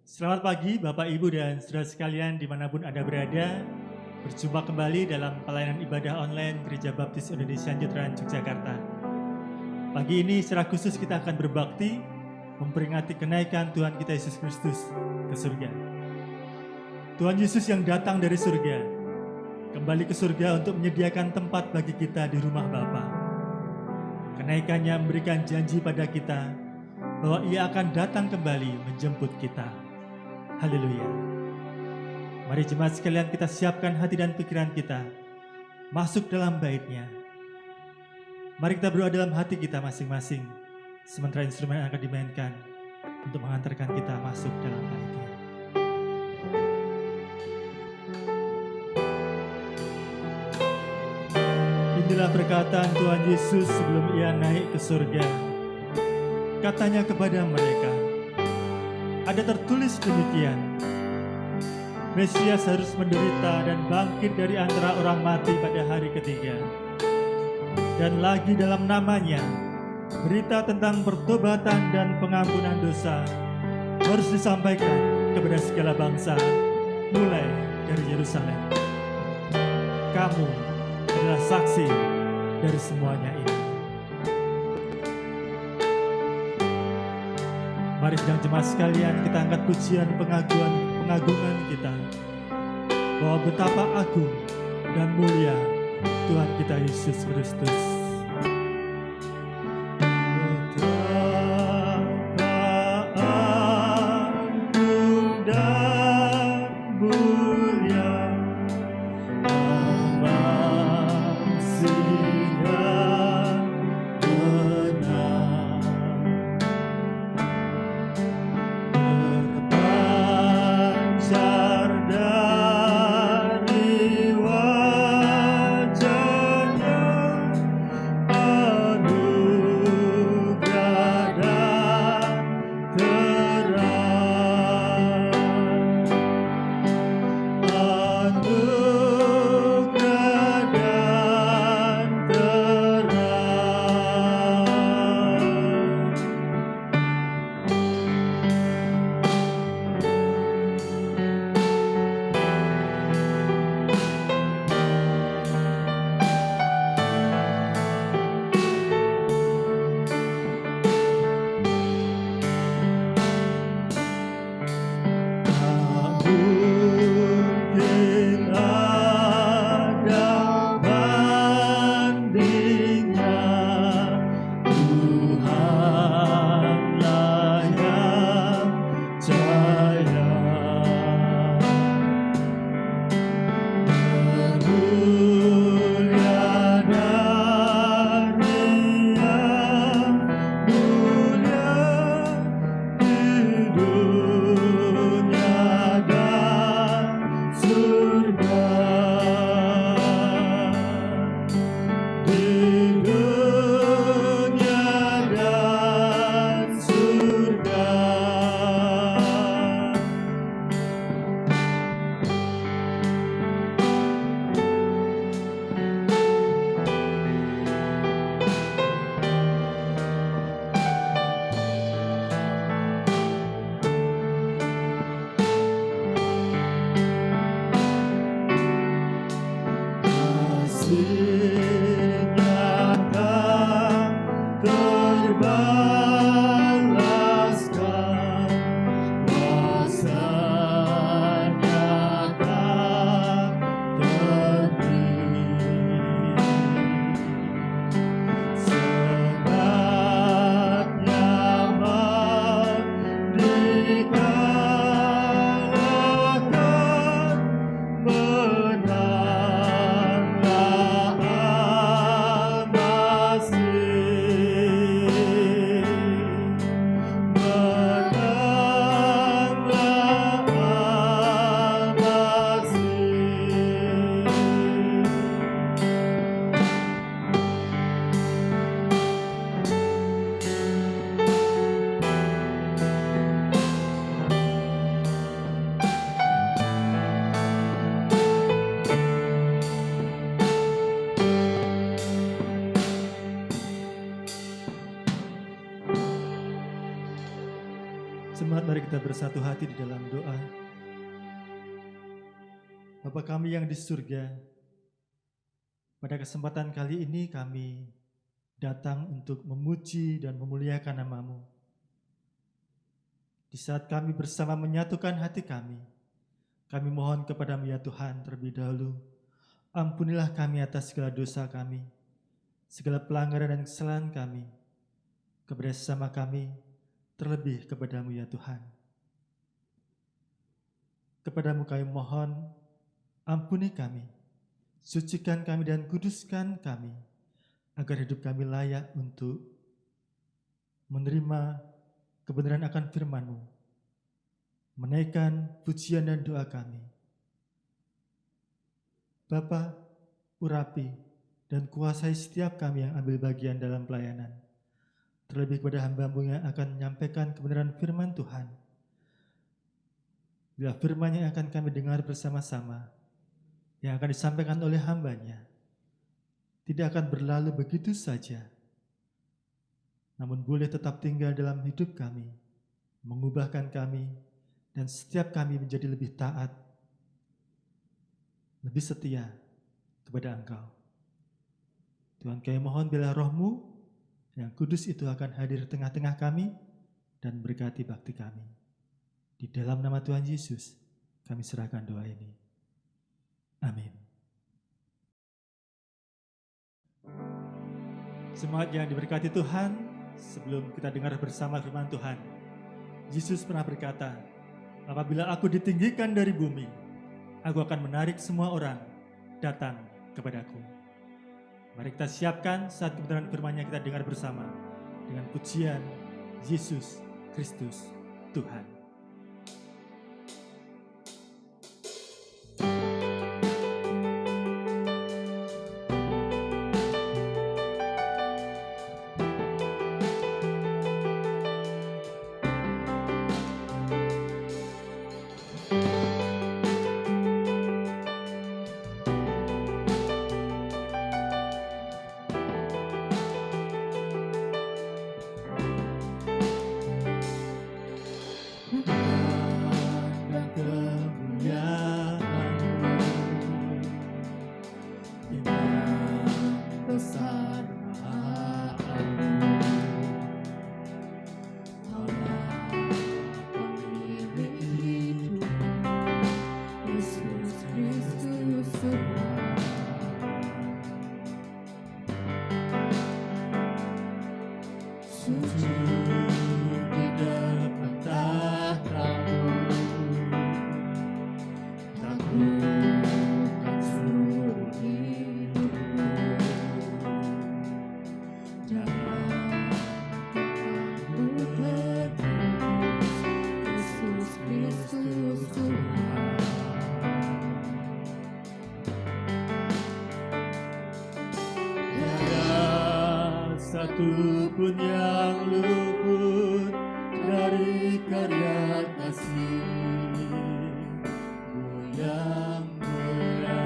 Selamat pagi Bapak Ibu dan saudara sekalian dimanapun Anda berada. Berjumpa kembali dalam pelayanan ibadah online Gereja Baptis Indonesia Jeteran Yogyakarta. Pagi ini secara khusus kita akan berbakti memperingati kenaikan Tuhan kita Yesus Kristus ke surga. Tuhan Yesus yang datang dari surga kembali ke surga untuk menyediakan tempat bagi kita di rumah Bapa. Kenaikannya memberikan janji pada kita bahwa Ia akan datang kembali menjemput kita. Haleluya. Mari jemaat sekalian kita siapkan hati dan pikiran kita masuk dalam bait-Nya. Mari kita berdoa dalam hati kita masing-masing sementara instrumen yang akan dimainkan untuk mengantarkan kita masuk dalam bait-Nya. Inilah perkataan Tuhan Yesus sebelum Ia naik ke surga. Katanya kepada mereka, ada tertulis demikian, Mesias harus menderita dan bangkit dari antara orang mati pada hari ketiga. Dan lagi dalam namanya, berita tentang pertobatan dan pengampunan dosa harus disampaikan kepada segala bangsa, mulai dari Yerusalem. Kamu adalah saksi dari semuanya ini. Mari sedang jemaat sekalian kita angkat pujian pengagungan kita bahwa betapa agung dan mulia Tuhan kita Yesus Kristus. Jemaat, mari kita bersatu hati di dalam doa. Bapa kami yang di surga, pada kesempatan kali ini kami datang untuk memuji dan memuliakan nama-Mu. Di saat kami bersama menyatukan hati kami mohon kepada-Mu ya Tuhan terlebih dahulu, ampunilah kami atas segala dosa kami, segala pelanggaran dan kesalahan kami, kepada sesama kami, terlebih kepada-Mu ya Tuhan. Kepada-Mu kami mohon, ampuni kami, sucikan kami dan kuduskan kami, agar hidup kami layak untuk menerima kebenaran akan firman-Mu, menaikkan pujian dan doa kami. Bapa, urapi dan kuasai setiap kami yang ambil bagian dalam pelayanan, terlebih kepada hamba-Mu yang akan menyampaikan kebenaran firman Tuhan. Bila firman yang akan kami dengar bersama-sama, yang akan disampaikan oleh hamba-Nya, tidak akan berlalu begitu saja, namun boleh tetap tinggal dalam hidup kami, mengubahkan kami, dan setiap kami menjadi lebih taat, lebih setia kepada Engkau. Tuhan, kami mohon bila Roh-Mu yang kudus itu akan hadir di tengah-tengah kami dan berkati bakti kami. Di dalam nama Tuhan Yesus, kami serahkan doa ini. Amin. Semangat yang diberkati Tuhan, sebelum kita dengar bersama firman Tuhan, Yesus pernah berkata, apabila aku ditinggikan dari bumi, aku akan menarik semua orang datang kepadaku. Mari kita siapkan saat kebenaran firman-Nya kita dengar bersama dengan pujian Yesus Kristus Tuhan. Satu pun yang luput dari karya kasih-Mu yang mulia.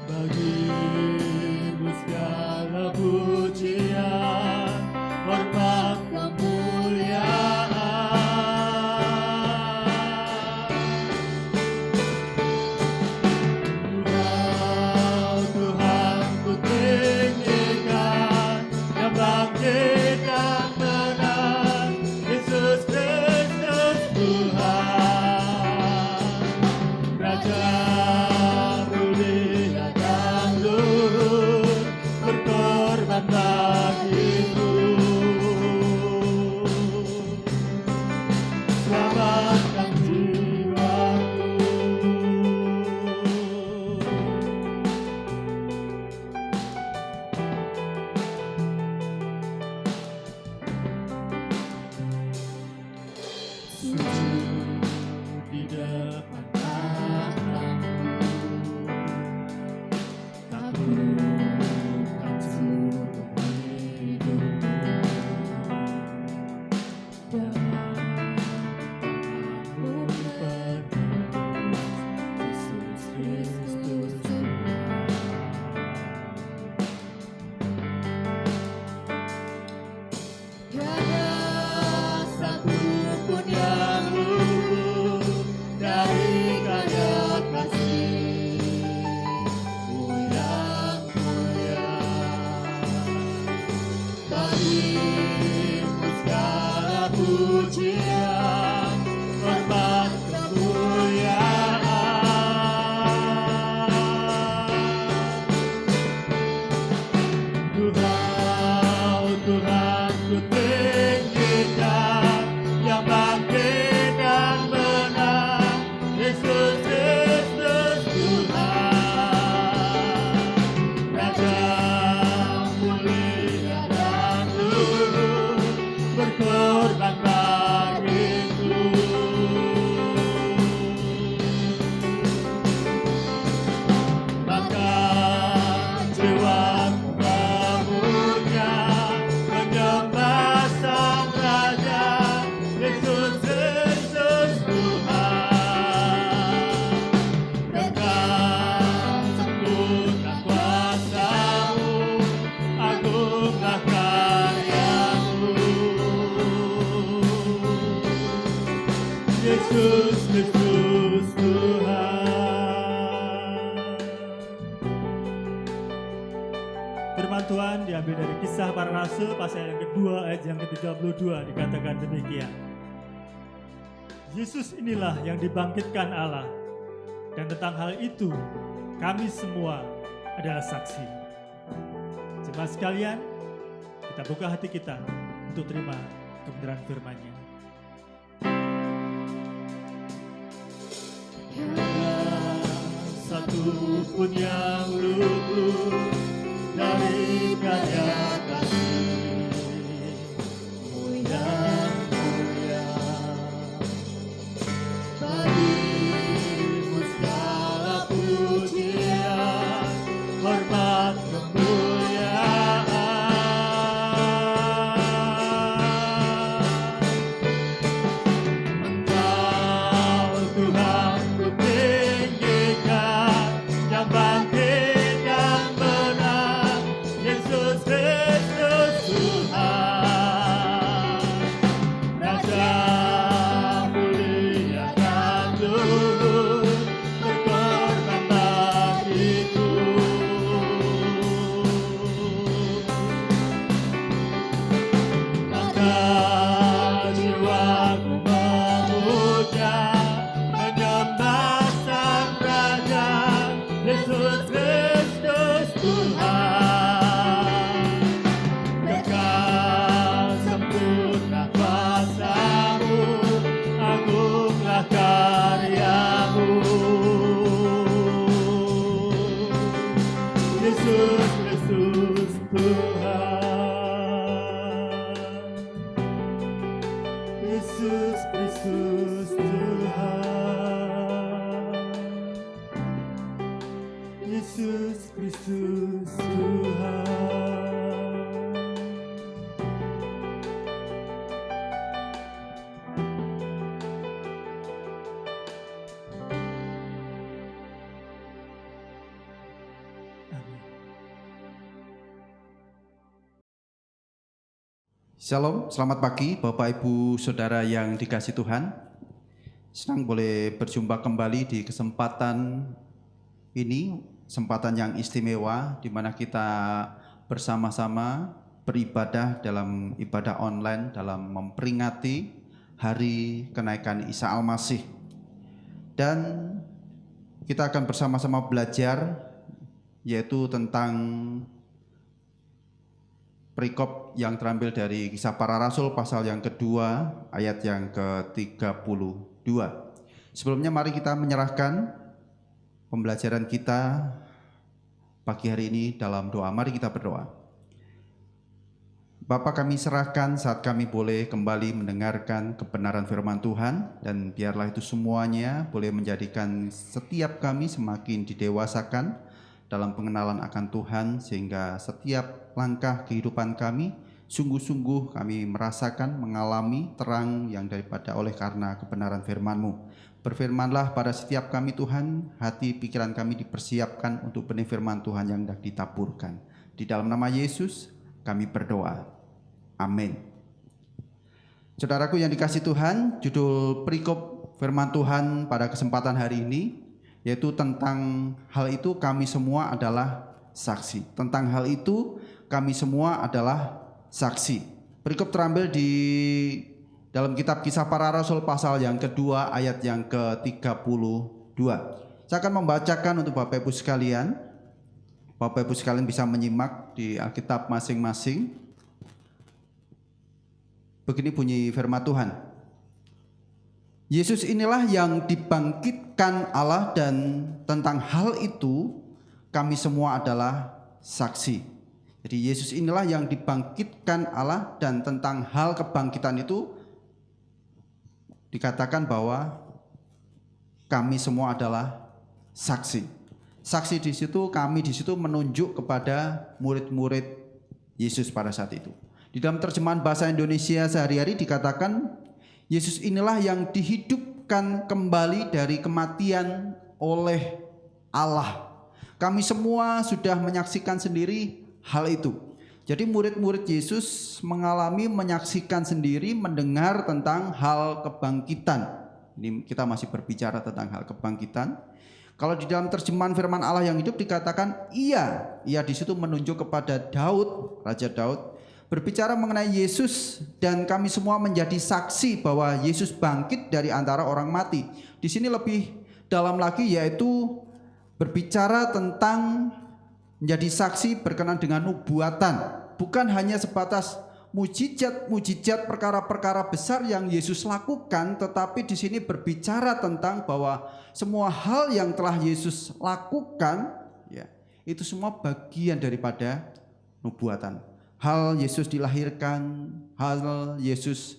Bagi-Mu segala pujian, hormat, kemuliaan. Engkau Tuhan ku tinggikan, yang bangkit pujian, hormat kemuliaan. Tuhan ku tinggikan, yang bangkit dan menang, Yesus Kristus Tuhan. Raja mulia dan luhur, berkorban bagiku. Maka jiwaku memuja, menyembah Sang Raja, Yesus Kristus Tuhan. Dengan sempurna kuasa-Mu, agunglah karya-Mu. Yesus Kristus Tuhan. Firman Tuhan diambil dari Kisah Para Rasul pasal yang kedua ayat yang ke-32, dikatakan demikian. Yesus inilah yang dibangkitkan Allah, dan tentang hal itu kami semua adalah saksi. Jemaat sekalian, kita buka hati kita untuk terima kebenaran firman-Nya. Satu pun yang luput dari karya kasih-Mu yang mulia. Bagi-Mu segala pujian, hormat kemuliaan. Engkau Tuhan ku tinggikan, yang bangkit dan menang, Yesus Kristus Tuhan. Raja mulia dan luhur, berkorban bagiku. Maka jiwaku memuja, menyembah Sang Raja, Yesus Kristus Tuhan. Dengan sempurna kuasa-Mu, agunglah karya-Mu. Yesus Kristus Tuhan. Yesus Kristus Tuhan. Yesus Kristus Tuhan. Amin. Shalom, selamat pagi Bapak Ibu Saudara yang dikasihi Tuhan. Senang boleh berjumpa kembali di kesempatan ini, kesempatan yang istimewa di mana kita bersama-sama beribadah dalam ibadah online dalam memperingati hari kenaikan Isa Al-Masih. Dan kita akan bersama-sama belajar yaitu tentang perikop yang terambil dari Kisah Para Rasul pasal yang kedua ayat yang ke-32. Sebelumnya mari kita menyerahkan pembelajaran kita pagi hari ini dalam doa. Mari kita berdoa. Bapa, kami serahkan saat kami boleh kembali mendengarkan kebenaran firman Tuhan, dan biarlah itu semuanya boleh menjadikan setiap kami semakin didewasakan dalam pengenalan akan Tuhan, sehingga setiap langkah kehidupan kami sungguh-sungguh kami merasakan, mengalami terang yang daripada oleh karena kebenaran firman-Mu. Berfirmanlah pada setiap kami Tuhan, hati pikiran kami dipersiapkan untuk benih firman Tuhan yang hendak ditaburkan. Di dalam nama Yesus kami berdoa. Amin. Saudaraku yang dikasihi Tuhan, judul perikop firman Tuhan pada kesempatan hari ini yaitu tentang hal itu kami semua adalah saksi. Tentang hal itu kami semua adalah saksi. Perikop terambil dalam kitab Kisah Para Rasul pasal yang kedua ayat yang ke-32. Saya akan membacakan untuk Bapak Ibu sekalian. Bapak Ibu sekalian bisa menyimak di Alkitab masing-masing. Begini bunyi firman Tuhan. Yesus inilah yang dibangkitkan Allah, dan tentang hal itu kami semua adalah saksi. Jadi Yesus inilah yang dibangkitkan Allah, dan tentang hal kebangkitan itu dikatakan bahwa kami semua adalah saksi. Saksi di situ, kami di situ menunjuk kepada murid-murid Yesus pada saat itu. Di dalam terjemahan bahasa Indonesia sehari-hari dikatakan Yesus inilah yang dihidupkan kembali dari kematian oleh Allah. Kami semua sudah menyaksikan sendiri hal itu. Jadi murid-murid Yesus mengalami, menyaksikan sendiri, mendengar tentang hal kebangkitan. Ini kita masih berbicara tentang hal kebangkitan. Kalau di dalam terjemahan firman Allah yang hidup dikatakan ia di situ menunjuk kepada Daud, Raja Daud, berbicara mengenai Yesus, dan kami semua menjadi saksi bahwa Yesus bangkit dari antara orang mati. Di sini lebih dalam lagi, yaitu berbicara tentang menjadi saksi berkenaan dengan nubuatan. Bukan hanya sebatas mujizat, perkara-perkara besar yang Yesus lakukan, tetapi di sini berbicara tentang bahwa semua hal yang telah Yesus lakukan, ya, itu semua bagian daripada nubuatan. Hal Yesus dilahirkan, hal Yesus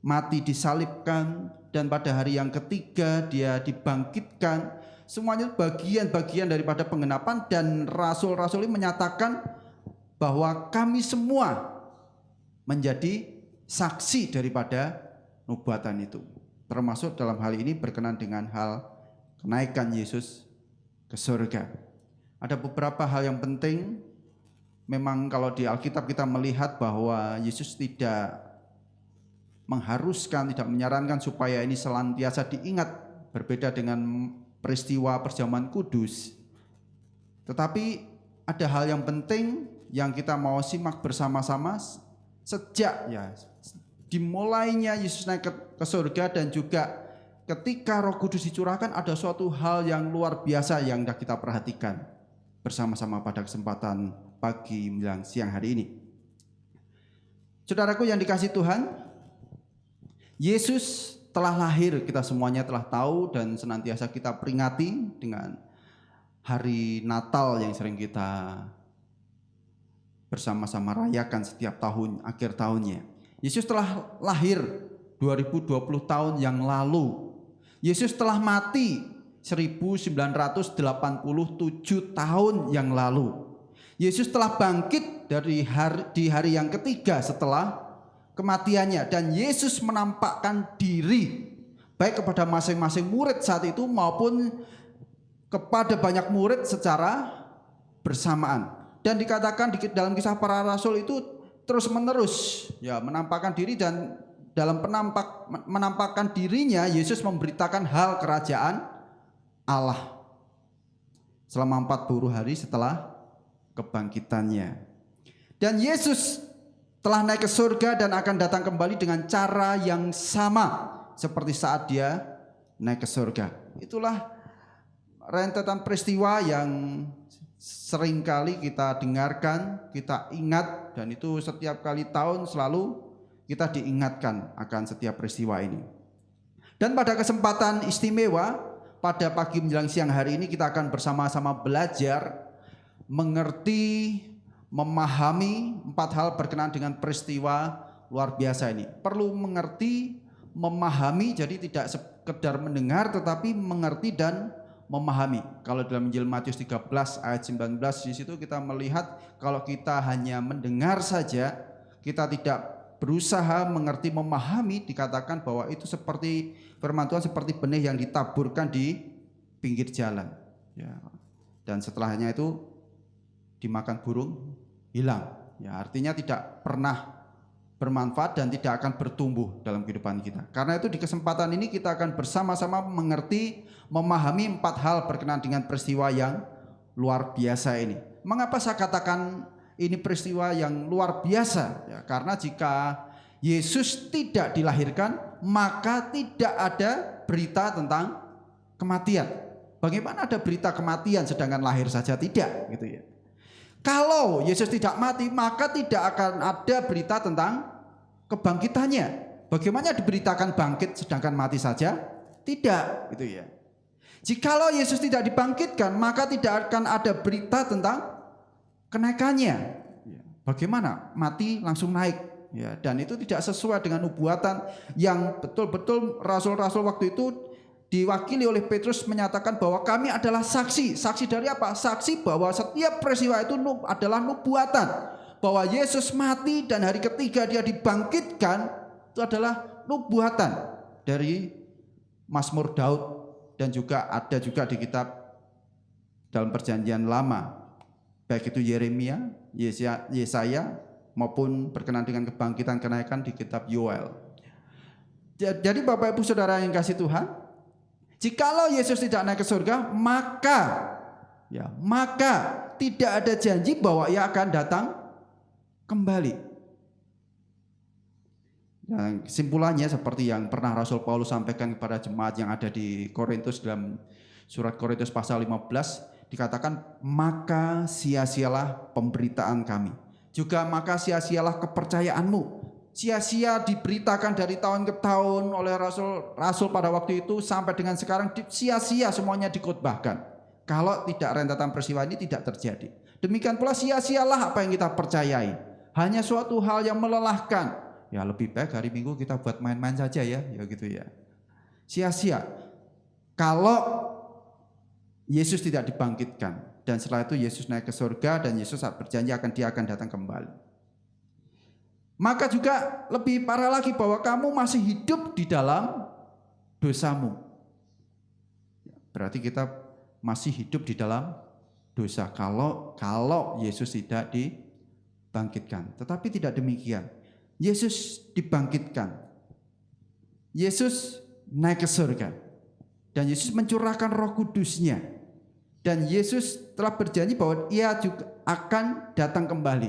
mati disalibkan, dan pada hari yang ketiga dia dibangkitkan. Semuanya bagian-bagian daripada penggenapan, dan rasul-rasul ini menyatakan bahwa kami semua menjadi saksi daripada nubuatan itu. Termasuk dalam hal ini berkenaan dengan hal kenaikan Yesus ke surga. Ada beberapa hal yang penting. Memang kalau di Alkitab kita melihat bahwa Yesus tidak mengharuskan, tidak menyarankan supaya ini senantiasa diingat, berbeda dengan peristiwa perjamuan kudus. Tetapi ada hal yang penting yang kita mau simak bersama-sama sejak dimulainya Yesus naik ke surga, dan juga ketika Roh Kudus dicurahkan, ada suatu hal yang luar biasa yang hendak kita perhatikan bersama-sama pada kesempatan pagi menjelang siang hari ini. Saudaraku yang dikasihi Tuhan, Yesus telah lahir, kita semuanya telah tahu, dan senantiasa kita peringati dengan hari Natal yang sering kita bersama-sama rayakan setiap tahun, akhir tahunnya. Yesus telah lahir 2020 tahun yang lalu. Yesus telah mati 1987 tahun yang lalu. Yesus telah bangkit di hari yang ketiga setelah kematiannya, dan Yesus menampakkan diri baik kepada masing-masing murid saat itu maupun kepada banyak murid secara bersamaan. Dan dikatakan dalam Kisah Para Rasul itu terus-menerus menampakkan diri, dan dalam menampakkan dirinya Yesus memberitakan hal kerajaan Allah selama 40 hari setelah kebangkitannya. Dan Yesus telah naik ke surga dan akan datang kembali dengan cara yang sama seperti saat dia naik ke surga. Itulah rentetan peristiwa yang seringkali kita dengarkan, kita ingat, dan itu setiap kali tahun selalu kita diingatkan akan setiap peristiwa ini. Dan pada kesempatan istimewa pada pagi menjelang siang hari ini kita akan bersama-sama belajar mengerti, memahami 4 hal berkenaan dengan peristiwa luar biasa ini. Perlu mengerti, memahami, jadi tidak sekedar mendengar tetapi mengerti dan memahami. Kalau dalam Injil Matius 13 ayat 19 di situ kita melihat kalau kita hanya mendengar saja, kita tidak berusaha mengerti, memahami, dikatakan bahwa itu seperti firman Tuhan seperti benih yang ditaburkan di pinggir jalan. Dan setelahnya itu dimakan burung, hilang. Artinya tidak pernah bermanfaat dan tidak akan bertumbuh dalam kehidupan kita. Karena itu di kesempatan ini kita akan bersama-sama mengerti, memahami 4 hal berkenaan dengan peristiwa yang luar biasa ini. Mengapa saya katakan ini peristiwa yang luar biasa? Karena jika Yesus tidak dilahirkan, maka tidak ada berita tentang kematian. Bagaimana ada berita kematian sedangkan lahir saja tidak, gitu ya. Kalau Yesus tidak mati, maka tidak akan ada berita tentang kebangkitannya. Bagaimana diberitakan bangkit sedangkan mati saja? Tidak, gitu ya. Jikalau Yesus tidak dibangkitkan, maka tidak akan ada berita tentang kenaikannya. Bagaimana? Mati langsung naik. Ya, dan itu tidak sesuai dengan nubuatan yang betul-betul rasul-rasul waktu itu diwakili oleh Petrus menyatakan bahwa kami adalah saksi. Saksi dari apa? Saksi bahwa setiap peristiwa itu adalah nubuatan. Bahwa Yesus mati dan hari ketiga dia dibangkitkan, itu adalah nubuatan dari Mazmur Daud, dan juga ada juga di kitab dalam perjanjian lama, baik itu Yeremia, Yesaya, maupun berkenaan dengan kebangkitan kenaikan di kitab Yoel. Jadi Bapak Ibu Saudara yang kasih Tuhan, jikalau Yesus tidak naik ke surga, maka tidak ada janji bahwa ia akan datang kembali. Dan kesimpulannya seperti yang pernah Rasul Paulus sampaikan kepada jemaat yang ada di Korintus dalam surat Korintus pasal 15, dikatakan maka sia-sialah pemberitaan kami, juga maka sia-sialah kepercayaanmu. Sia-sia diberitakan dari tahun ke tahun oleh rasul pada waktu itu sampai dengan sekarang, sia-sia semuanya dikhotbahkan. Kalau tidak rentetan peristiwa ini tidak terjadi. Demikian pula sia-sialah apa yang kita percayai. Hanya suatu hal yang melelahkan. Ya lebih baik hari Minggu kita buat main-main saja ya gitu ya. Sia-sia. Kalau Yesus tidak dibangkitkan dan setelah itu Yesus naik ke surga dan Yesus berjanji dia akan datang kembali. Maka juga lebih parah lagi bahwa kamu masih hidup di dalam dosamu. Berarti kita masih hidup di dalam dosa kalau Yesus tidak dibangkitkan. Tetapi tidak demikian. Yesus dibangkitkan. Yesus naik ke surga. Dan Yesus mencurahkan Roh Kudus-Nya. Dan Yesus telah berjanji bahwa ia juga akan datang kembali.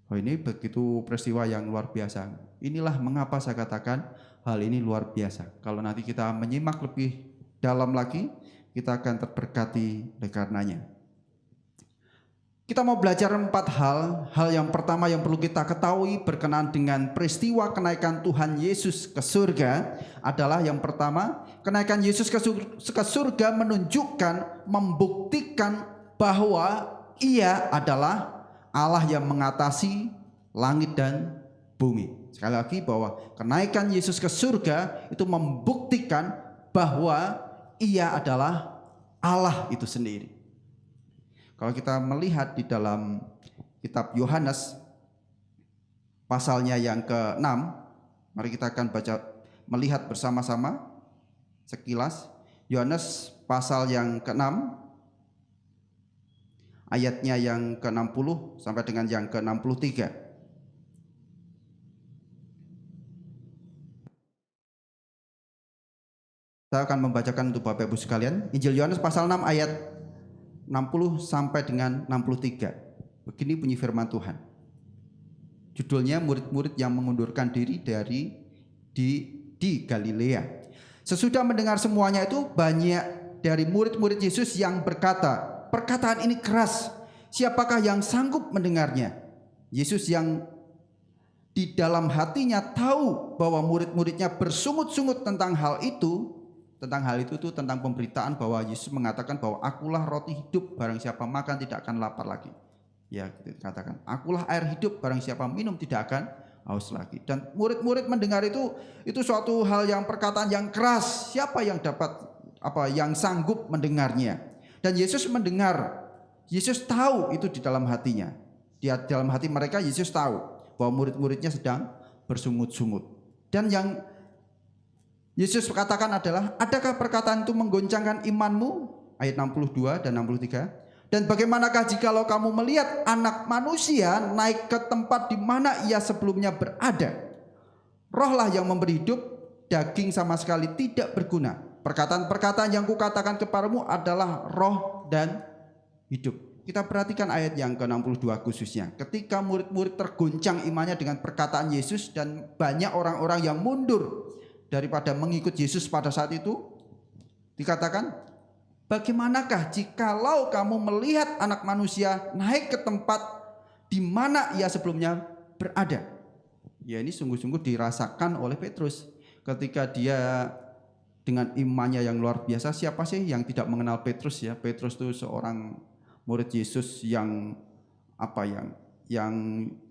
Oh, ini begitu peristiwa yang luar biasa. Inilah mengapa saya katakan hal ini luar biasa. Kalau nanti kita menyimak lebih dalam lagi, kita akan terberkati oleh karenanya. Kita mau belajar 4 hal. Hal yang pertama yang perlu kita ketahui berkenaan dengan peristiwa kenaikan Tuhan Yesus ke surga adalah yang pertama, kenaikan Yesus ke surga menunjukkan, membuktikan bahwa ia adalah Allah yang mengatasi langit dan bumi. Sekali lagi bahwa kenaikan Yesus ke surga itu membuktikan bahwa ia adalah Allah itu sendiri. Kalau kita melihat di dalam kitab Yohanes pasalnya yang ke-6, mari kita akan melihat bersama-sama sekilas. Yohanes pasal yang ke-6 ayatnya yang ke-60 sampai dengan yang ke-63. Saya akan membacakan untuk Bapak Ibu sekalian Injil Yohanes pasal 6 ayat 60 sampai dengan 63. Begini bunyi firman Tuhan. Judulnya murid-murid yang mengundurkan diri di Galilea. Sesudah mendengar semuanya itu, banyak dari murid-murid Yesus yang berkata, perkataan ini keras, siapakah yang sanggup mendengarnya? Yesus yang di dalam hatinya tahu bahwa murid-muridnya bersungut-sungut tentang hal itu tentang pemberitaan bahwa Yesus mengatakan bahwa akulah roti hidup, barang siapa makan tidak akan lapar lagi. Ya, dikatakan akulah air hidup, barang siapa minum tidak akan haus lagi. Dan murid-murid mendengar itu suatu hal yang perkataan yang keras. Siapa yang yang sanggup mendengarnya? Dan Yesus mendengar. Yesus tahu itu di dalam hatinya. Di dalam hati mereka Yesus tahu bahwa murid-muridnya sedang bersungut-sungut. Dan yang Yesus katakan adalah, adakah perkataan itu menggoncangkan imanmu? Ayat 62 dan 63. Dan bagaimanakah jikalau kamu melihat anak manusia naik ke tempat di mana ia sebelumnya berada? Rohlah yang memberi hidup, daging sama sekali tidak berguna. Perkataan-perkataan yang kukatakan kepadamu adalah roh dan hidup. kita perhatikan ayat yang ke-62 khususnya. Ketika murid-murid tergoncang imannya dengan perkataan Yesus dan banyak orang-orang yang mundur daripada mengikut Yesus pada saat itu, dikatakan, bagaimanakah jikalau kamu melihat anak manusia naik ke tempat di mana ia sebelumnya berada? Ya, ini sungguh-sungguh dirasakan oleh Petrus ketika dia dengan imannya yang luar biasa. Siapa sih yang tidak mengenal Petrus ya? Petrus itu seorang murid Yesus yang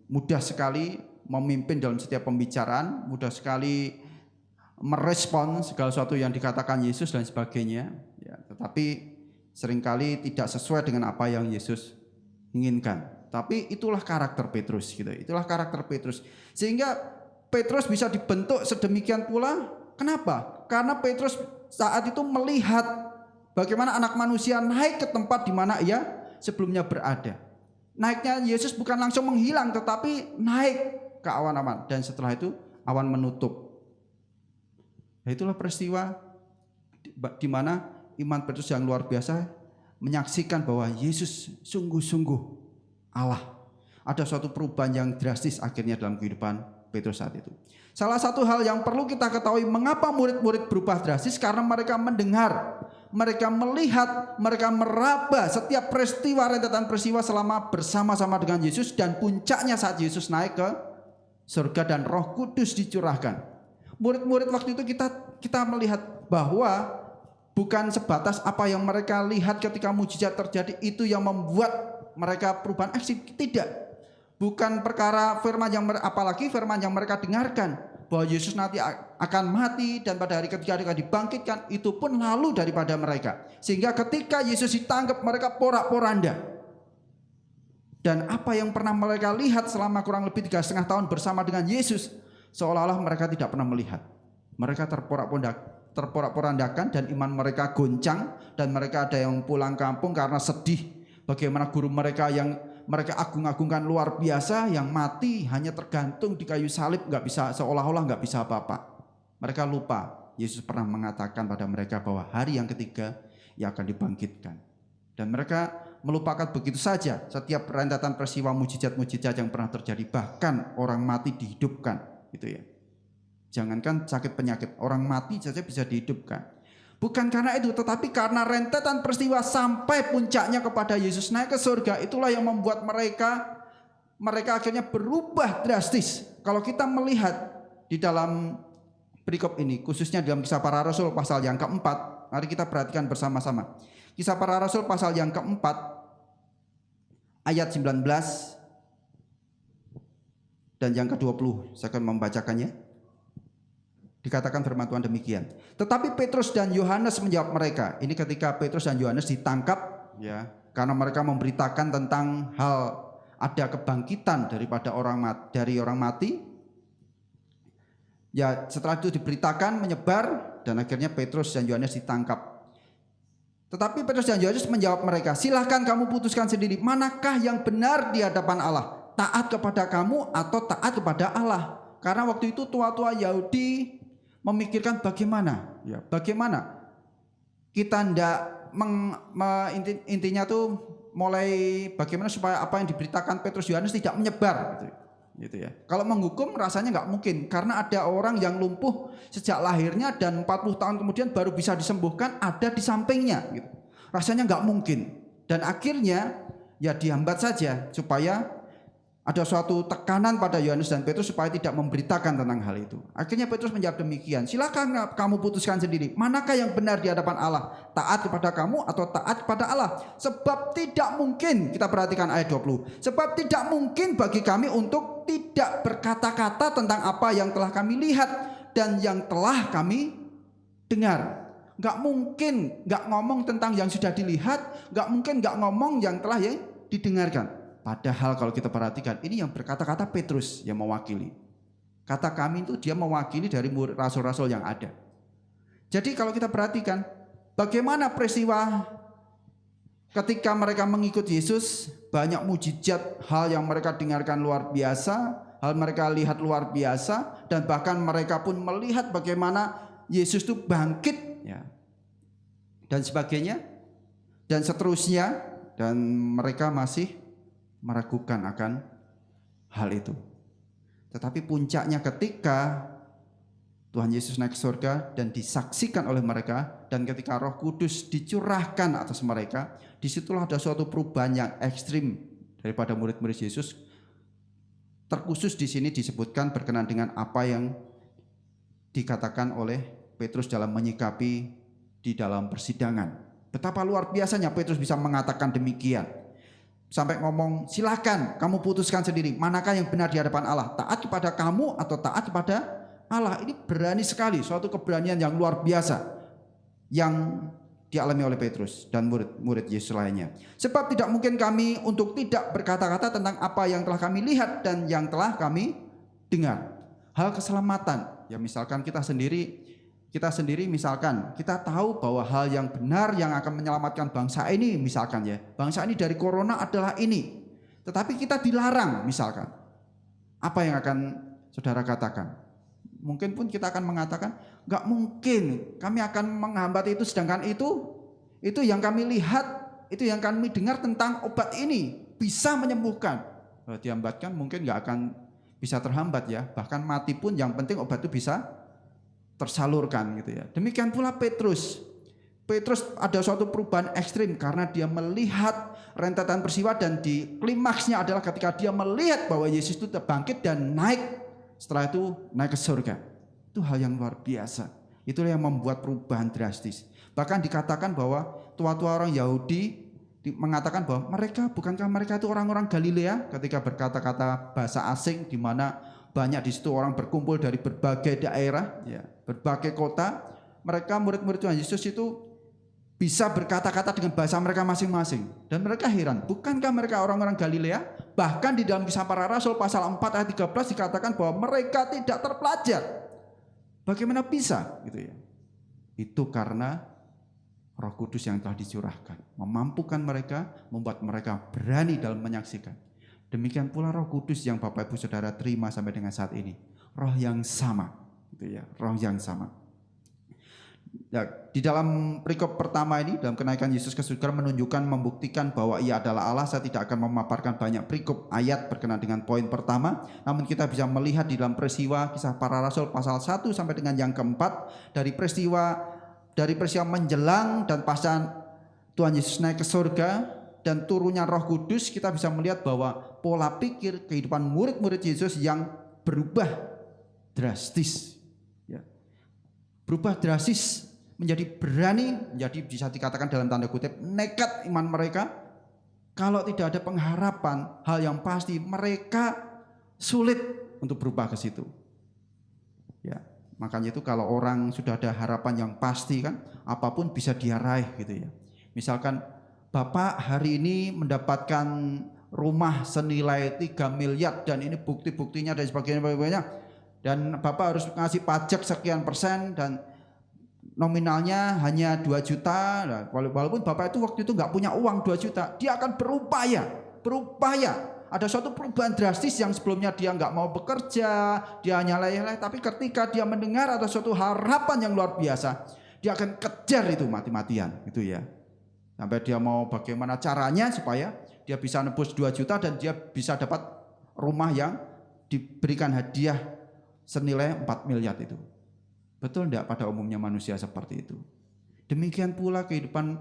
mudah sekali memimpin dalam setiap pembicaraan, mudah sekali merespon segala sesuatu yang dikatakan Yesus dan sebagainya, ya, tetapi seringkali tidak sesuai dengan apa yang Yesus inginkan. Tapi itulah karakter Petrus, gitu. Itulah karakter Petrus. Sehingga Petrus bisa dibentuk sedemikian pula. Kenapa? Karena Petrus saat itu melihat bagaimana anak manusia naik ke tempat di mana ia sebelumnya berada. Naiknya Yesus bukan langsung menghilang, tetapi naik ke awan-awan, dan setelah itu awan menutup. Nah, itulah peristiwa di mana iman Petrus yang luar biasa menyaksikan bahwa Yesus sungguh-sungguh Allah. Ada suatu perubahan yang drastis akhirnya dalam kehidupan Petrus saat itu. Salah satu hal yang perlu kita ketahui mengapa murid-murid berubah drastis, karena mereka mendengar, mereka melihat, mereka meraba setiap peristiwa, rentetan peristiwa selama bersama-sama dengan Yesus, dan puncaknya saat Yesus naik ke surga dan Roh Kudus dicurahkan. Murid-murid waktu itu kita melihat bahwa bukan sebatas apa yang mereka lihat ketika mujizat terjadi itu yang membuat mereka perubahan aksi, tidak. Bukan perkara firman yang apalagi firman yang mereka dengarkan bahwa Yesus nanti akan mati dan pada hari ketiga akan dibangkitkan, itu pun lalu daripada mereka. Sehingga ketika Yesus ditangkap mereka porak-poranda. Dan apa yang pernah mereka lihat selama kurang lebih 3,5 tahun bersama dengan Yesus, seolah-olah mereka tidak pernah melihat. Mereka terporak-porandakan dan iman mereka goncang, dan mereka ada yang pulang kampung karena sedih bagaimana guru mereka yang mereka agung-agungkan luar biasa yang mati hanya tergantung di kayu salib, nggak bisa, seolah-olah nggak bisa apa-apa. Mereka lupa Yesus pernah mengatakan pada mereka bahwa hari yang ketiga ia akan dibangkitkan, dan mereka melupakan begitu saja setiap rentetan peristiwa mujizat-mujizat yang pernah terjadi. Bahkan orang mati dihidupkan, gitu ya. Jangankan sakit penyakit, orang mati saja bisa dihidupkan. Bukan karena itu, tetapi karena rentetan peristiwa sampai puncaknya kepada Yesus naik ke surga. Itulah yang membuat mereka akhirnya berubah drastis. Kalau kita melihat di dalam perikop ini, khususnya dalam Kisah Para Rasul pasal yang keempat, mari kita perhatikan bersama-sama. Kisah Para Rasul pasal yang keempat ayat 19 dan yang ke-20. Saya akan membacakannya. Dikatakan firman Tuhan demikian. Tetapi Petrus dan Yohanes menjawab mereka. Ini ketika Petrus dan Yohanes ditangkap, ya, karena mereka memberitakan tentang hal ada kebangkitan daripada orang mati. Ya, setelah itu diberitakan, menyebar, dan akhirnya Petrus dan Yohanes ditangkap. Tetapi Petrus dan Yohanes menjawab mereka, silahkan kamu putuskan sendiri, manakah yang benar di hadapan Allah? Taat kepada kamu atau taat kepada Allah? Karena waktu itu tua-tua Yahudi memikirkan bagaimana kita intinya tuh mulai bagaimana supaya apa yang diberitakan Petrus Yohanes tidak menyebar, gitu ya. Kalau menghukum rasanya nggak mungkin, karena ada orang yang lumpuh sejak lahirnya dan 40 tahun kemudian baru bisa disembuhkan ada di sampingnya, gitu. Rasanya nggak mungkin, dan akhirnya ya dihambat saja supaya ada suatu tekanan pada Yohanes dan Petrus supaya tidak memberitakan tentang hal itu. Akhirnya Petrus menjawab demikian, silakan kamu putuskan sendiri, manakah yang benar di hadapan Allah? Taat kepada kamu atau taat kepada Allah? Sebab tidak mungkin, kita perhatikan ayat 20, sebab tidak mungkin bagi kami untuk tidak berkata-kata tentang apa yang telah kami lihat dan yang telah kami dengar. Gak mungkin gak ngomong tentang yang sudah dilihat, gak mungkin gak ngomong yang telah didengarkan. Padahal kalau kita perhatikan, ini yang berkata-kata Petrus yang mewakili. Kata kami itu dia mewakili dari rasul-rasul yang ada. Jadi kalau kita perhatikan, bagaimana peristiwa ketika mereka mengikut Yesus, banyak mujizat, hal yang mereka dengarkan luar biasa, hal mereka lihat luar biasa, dan bahkan mereka pun melihat bagaimana Yesus itu bangkit, ya, dan sebagainya, dan seterusnya. dan mereka masih meragukan akan hal itu. Tetapi puncaknya ketika Tuhan Yesus naik ke surga dan disaksikan oleh mereka, dan ketika Roh Kudus dicurahkan atas mereka, disitulah ada suatu perubahan yang ekstrim daripada murid-murid Yesus. Terkhusus di sini disebutkan berkenaan dengan apa yang dikatakan oleh Petrus dalam menyikapi di dalam persidangan. Betapa luar biasanya Petrus bisa mengatakan demikian. Sampai ngomong, silakan kamu putuskan sendiri, manakah yang benar di hadapan Allah, taat kepada kamu atau taat kepada Allah. Ini berani sekali, suatu keberanian yang luar biasa yang dialami oleh Petrus dan murid-murid Yesus lainnya. Sebab tidak mungkin kami untuk tidak berkata-kata tentang apa yang telah kami lihat dan yang telah kami dengar. Hal keselamatan, ya misalkan kita sendiri misalkan kita tahu bahwa hal yang benar yang akan menyelamatkan bangsa ini, misalkan ya, bangsa ini dari corona adalah ini. Tetapi kita dilarang misalkan. Apa yang akan saudara katakan? Mungkin pun kita akan mengatakan, enggak mungkin kami akan menghambat itu, sedangkan itu yang kami lihat, itu yang kami dengar tentang obat ini bisa menyembuhkan. Kalau dihambatkan mungkin enggak akan bisa terhambat ya, bahkan mati pun yang penting obat itu bisa tersalurkan gitu ya. Demikian pula Petrus ada suatu perubahan ekstrim karena dia melihat rentetan peristiwa, dan di klimaksnya adalah ketika dia melihat bahwa Yesus itu bangkit dan naik. Setelah itu naik ke surga. Itu hal yang luar biasa. Itulah yang membuat perubahan drastis. Bahkan dikatakan bahwa tua-tua orang Yahudi mengatakan bahwa bukankah mereka itu orang-orang Galilea, ketika berkata-kata bahasa asing, di mana banyak di situ orang berkumpul dari berbagai daerah, ya, berbagai kota. Mereka murid-murid Tuhan Yesus itu bisa berkata-kata dengan bahasa mereka masing-masing. Dan mereka heran, bukankah mereka orang-orang Galilea? Bahkan di dalam Kisah Para Rasul pasal 4 ayat 13 dikatakan bahwa mereka tidak terpelajar. Bagaimana bisa? Gitu ya. Itu karena Roh Kudus yang telah dicurahkan, memampukan mereka, membuat mereka berani dalam menyaksikan. Demikian pula Roh Kudus yang Bapak Ibu Saudara terima sampai dengan saat ini. Roh yang sama, gitu ya, roh yang sama. Ya, di dalam perikop pertama ini, dalam kenaikan Yesus ke surga, menunjukkan, membuktikan bahwa ia adalah Allah. Saya tidak akan memaparkan banyak perikop ayat berkenaan dengan poin pertama, namun kita bisa melihat di dalam peristiwa Kisah Para Rasul pasal 1 sampai dengan yang keempat, dari peristiwa menjelang dan pasca Tuhan Yesus naik ke surga dan turunnya Roh Kudus, kita bisa melihat bahwa pola pikir kehidupan murid-murid Yesus yang berubah drastis. Berubah drastis, menjadi berani, menjadi bisa dikatakan dalam tanda kutip nekat iman mereka. Kalau tidak ada pengharapan, hal yang pasti mereka sulit untuk berubah ke situ. Ya, makanya itu kalau orang sudah ada harapan yang pasti kan, apapun bisa dia raih gitu ya. Misalkan Bapak hari ini mendapatkan rumah senilai 3 miliar dan ini bukti-buktinya dan sebagainya. Dan Bapak harus ngasih pajak sekian persen dan nominalnya hanya 2 juta. Nah, walaupun Bapak itu waktu itu nggak punya uang 2 juta, dia akan berupaya. Ada suatu perubahan drastis yang sebelumnya dia nggak mau bekerja, dia hanya leleh, tapi ketika dia mendengar ada suatu harapan yang luar biasa, dia akan kejar itu mati-matian, gitu ya. Sampai dia mau bagaimana caranya supaya dia bisa nebus 2 juta dan dia bisa dapat rumah yang diberikan hadiah senilai 4 miliar itu. Betul enggak pada umumnya manusia seperti itu? Demikian pula kehidupan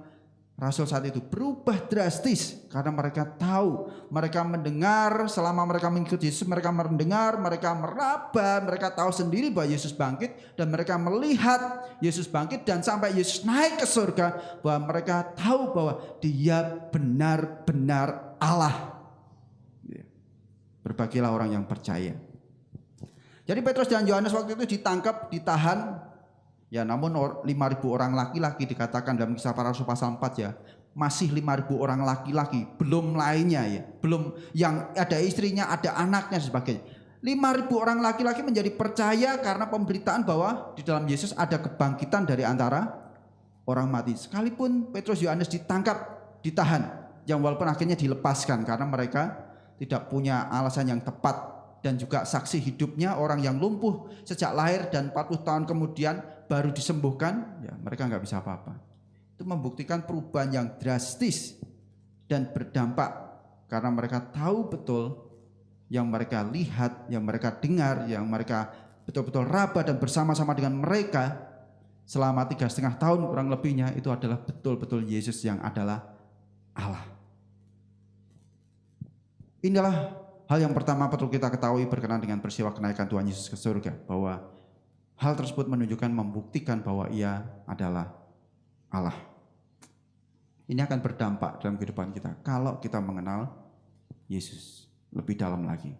Rasul saat itu berubah drastis karena mereka tahu, mereka mendengar, selama mereka mengikuti Yesus, mereka mendengar, mereka meraba, mereka tahu sendiri bahwa Yesus bangkit dan mereka melihat Yesus bangkit dan sampai Yesus naik ke surga, bahwa mereka tahu bahwa dia benar-benar Allah. Berbagilah orang yang percaya. Jadi Petrus dan Yohanes waktu itu ditangkap, ditahan. Ya, namun 5.000 orang laki-laki dikatakan dalam Kisah Para Rasul pasal 4 ya. Masih 5.000 orang laki-laki, belum lainnya ya. Belum yang ada istrinya, ada anaknya dan sebagainya. 5.000 orang laki-laki menjadi percaya karena pemberitaan bahwa di dalam Yesus ada kebangkitan dari antara orang mati. Sekalipun Petrus Yohanes ditangkap, ditahan, yang walaupun akhirnya dilepaskan karena mereka tidak punya alasan yang tepat. Dan juga saksi hidupnya orang yang lumpuh sejak lahir dan 40 tahun kemudian baru disembuhkan, ya mereka nggak bisa apa-apa. Itu membuktikan perubahan yang drastis dan berdampak karena mereka tahu betul yang mereka lihat, yang mereka dengar, yang mereka betul-betul raba dan bersama-sama dengan mereka selama 3,5 tahun kurang lebihnya, itu adalah betul-betul Yesus yang adalah Allah. Inilah hal yang pertama perlu kita ketahui berkenaan dengan peristiwa kenaikan Tuhan Yesus ke surga, bahwa hal tersebut menunjukkan, membuktikan bahwa Ia adalah Allah. Ini akan berdampak dalam kehidupan kita kalau kita mengenal Yesus lebih dalam lagi.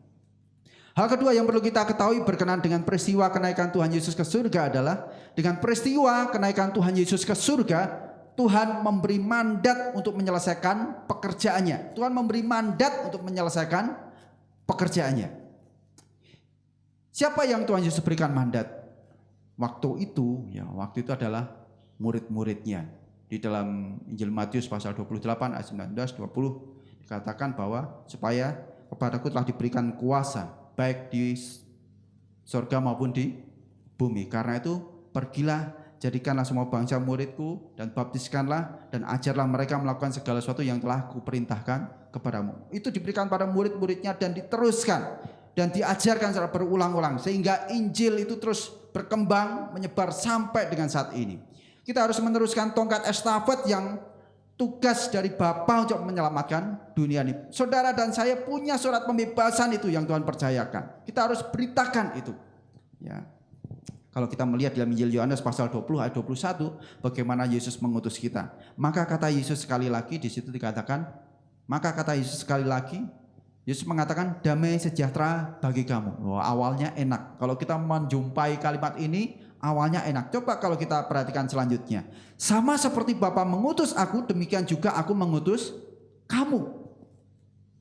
Hal kedua yang perlu kita ketahui berkenaan dengan peristiwa kenaikan Tuhan Yesus ke surga adalah dengan peristiwa kenaikan Tuhan Yesus ke surga, Tuhan memberi mandat untuk menyelesaikan pekerjaannya. Tuhan memberi mandat untuk menyelesaikan pekerjaannya. Siapa yang Tuhan Yesus berikan mandat? Waktu itu adalah murid-muridnya. Di dalam Injil Matius pasal 28 ayat 19-20 dikatakan bahwa supaya kepadaku telah diberikan kuasa baik di surga maupun di bumi. Karena itu pergilah, jadikanlah semua bangsa muridku dan baptiskanlah dan ajarlah mereka melakukan segala sesuatu yang telah kuperintahkan kepadamu. Itu diberikan pada murid-muridnya dan diteruskan dan diajarkan secara berulang-ulang sehingga Injil itu terus berkembang, menyebar sampai dengan saat ini. Kita harus meneruskan tongkat estafet yang tugas dari Bapa untuk menyelamatkan dunia ini. Saudara dan saya punya surat pembebasan itu yang Tuhan percayakan. Kita harus beritakan itu. Ya. Kalau kita melihat dalam Injil Yohanes pasal 20 ayat 21 bagaimana Yesus mengutus kita. Maka kata Yesus sekali lagi di situ dikatakan, Yesus mengatakan damai sejahtera bagi kamu. Wah, awalnya enak. Kalau kita menjumpai kalimat ini awalnya enak. Coba kalau kita perhatikan selanjutnya. Sama seperti Bapa mengutus aku, demikian juga aku mengutus kamu.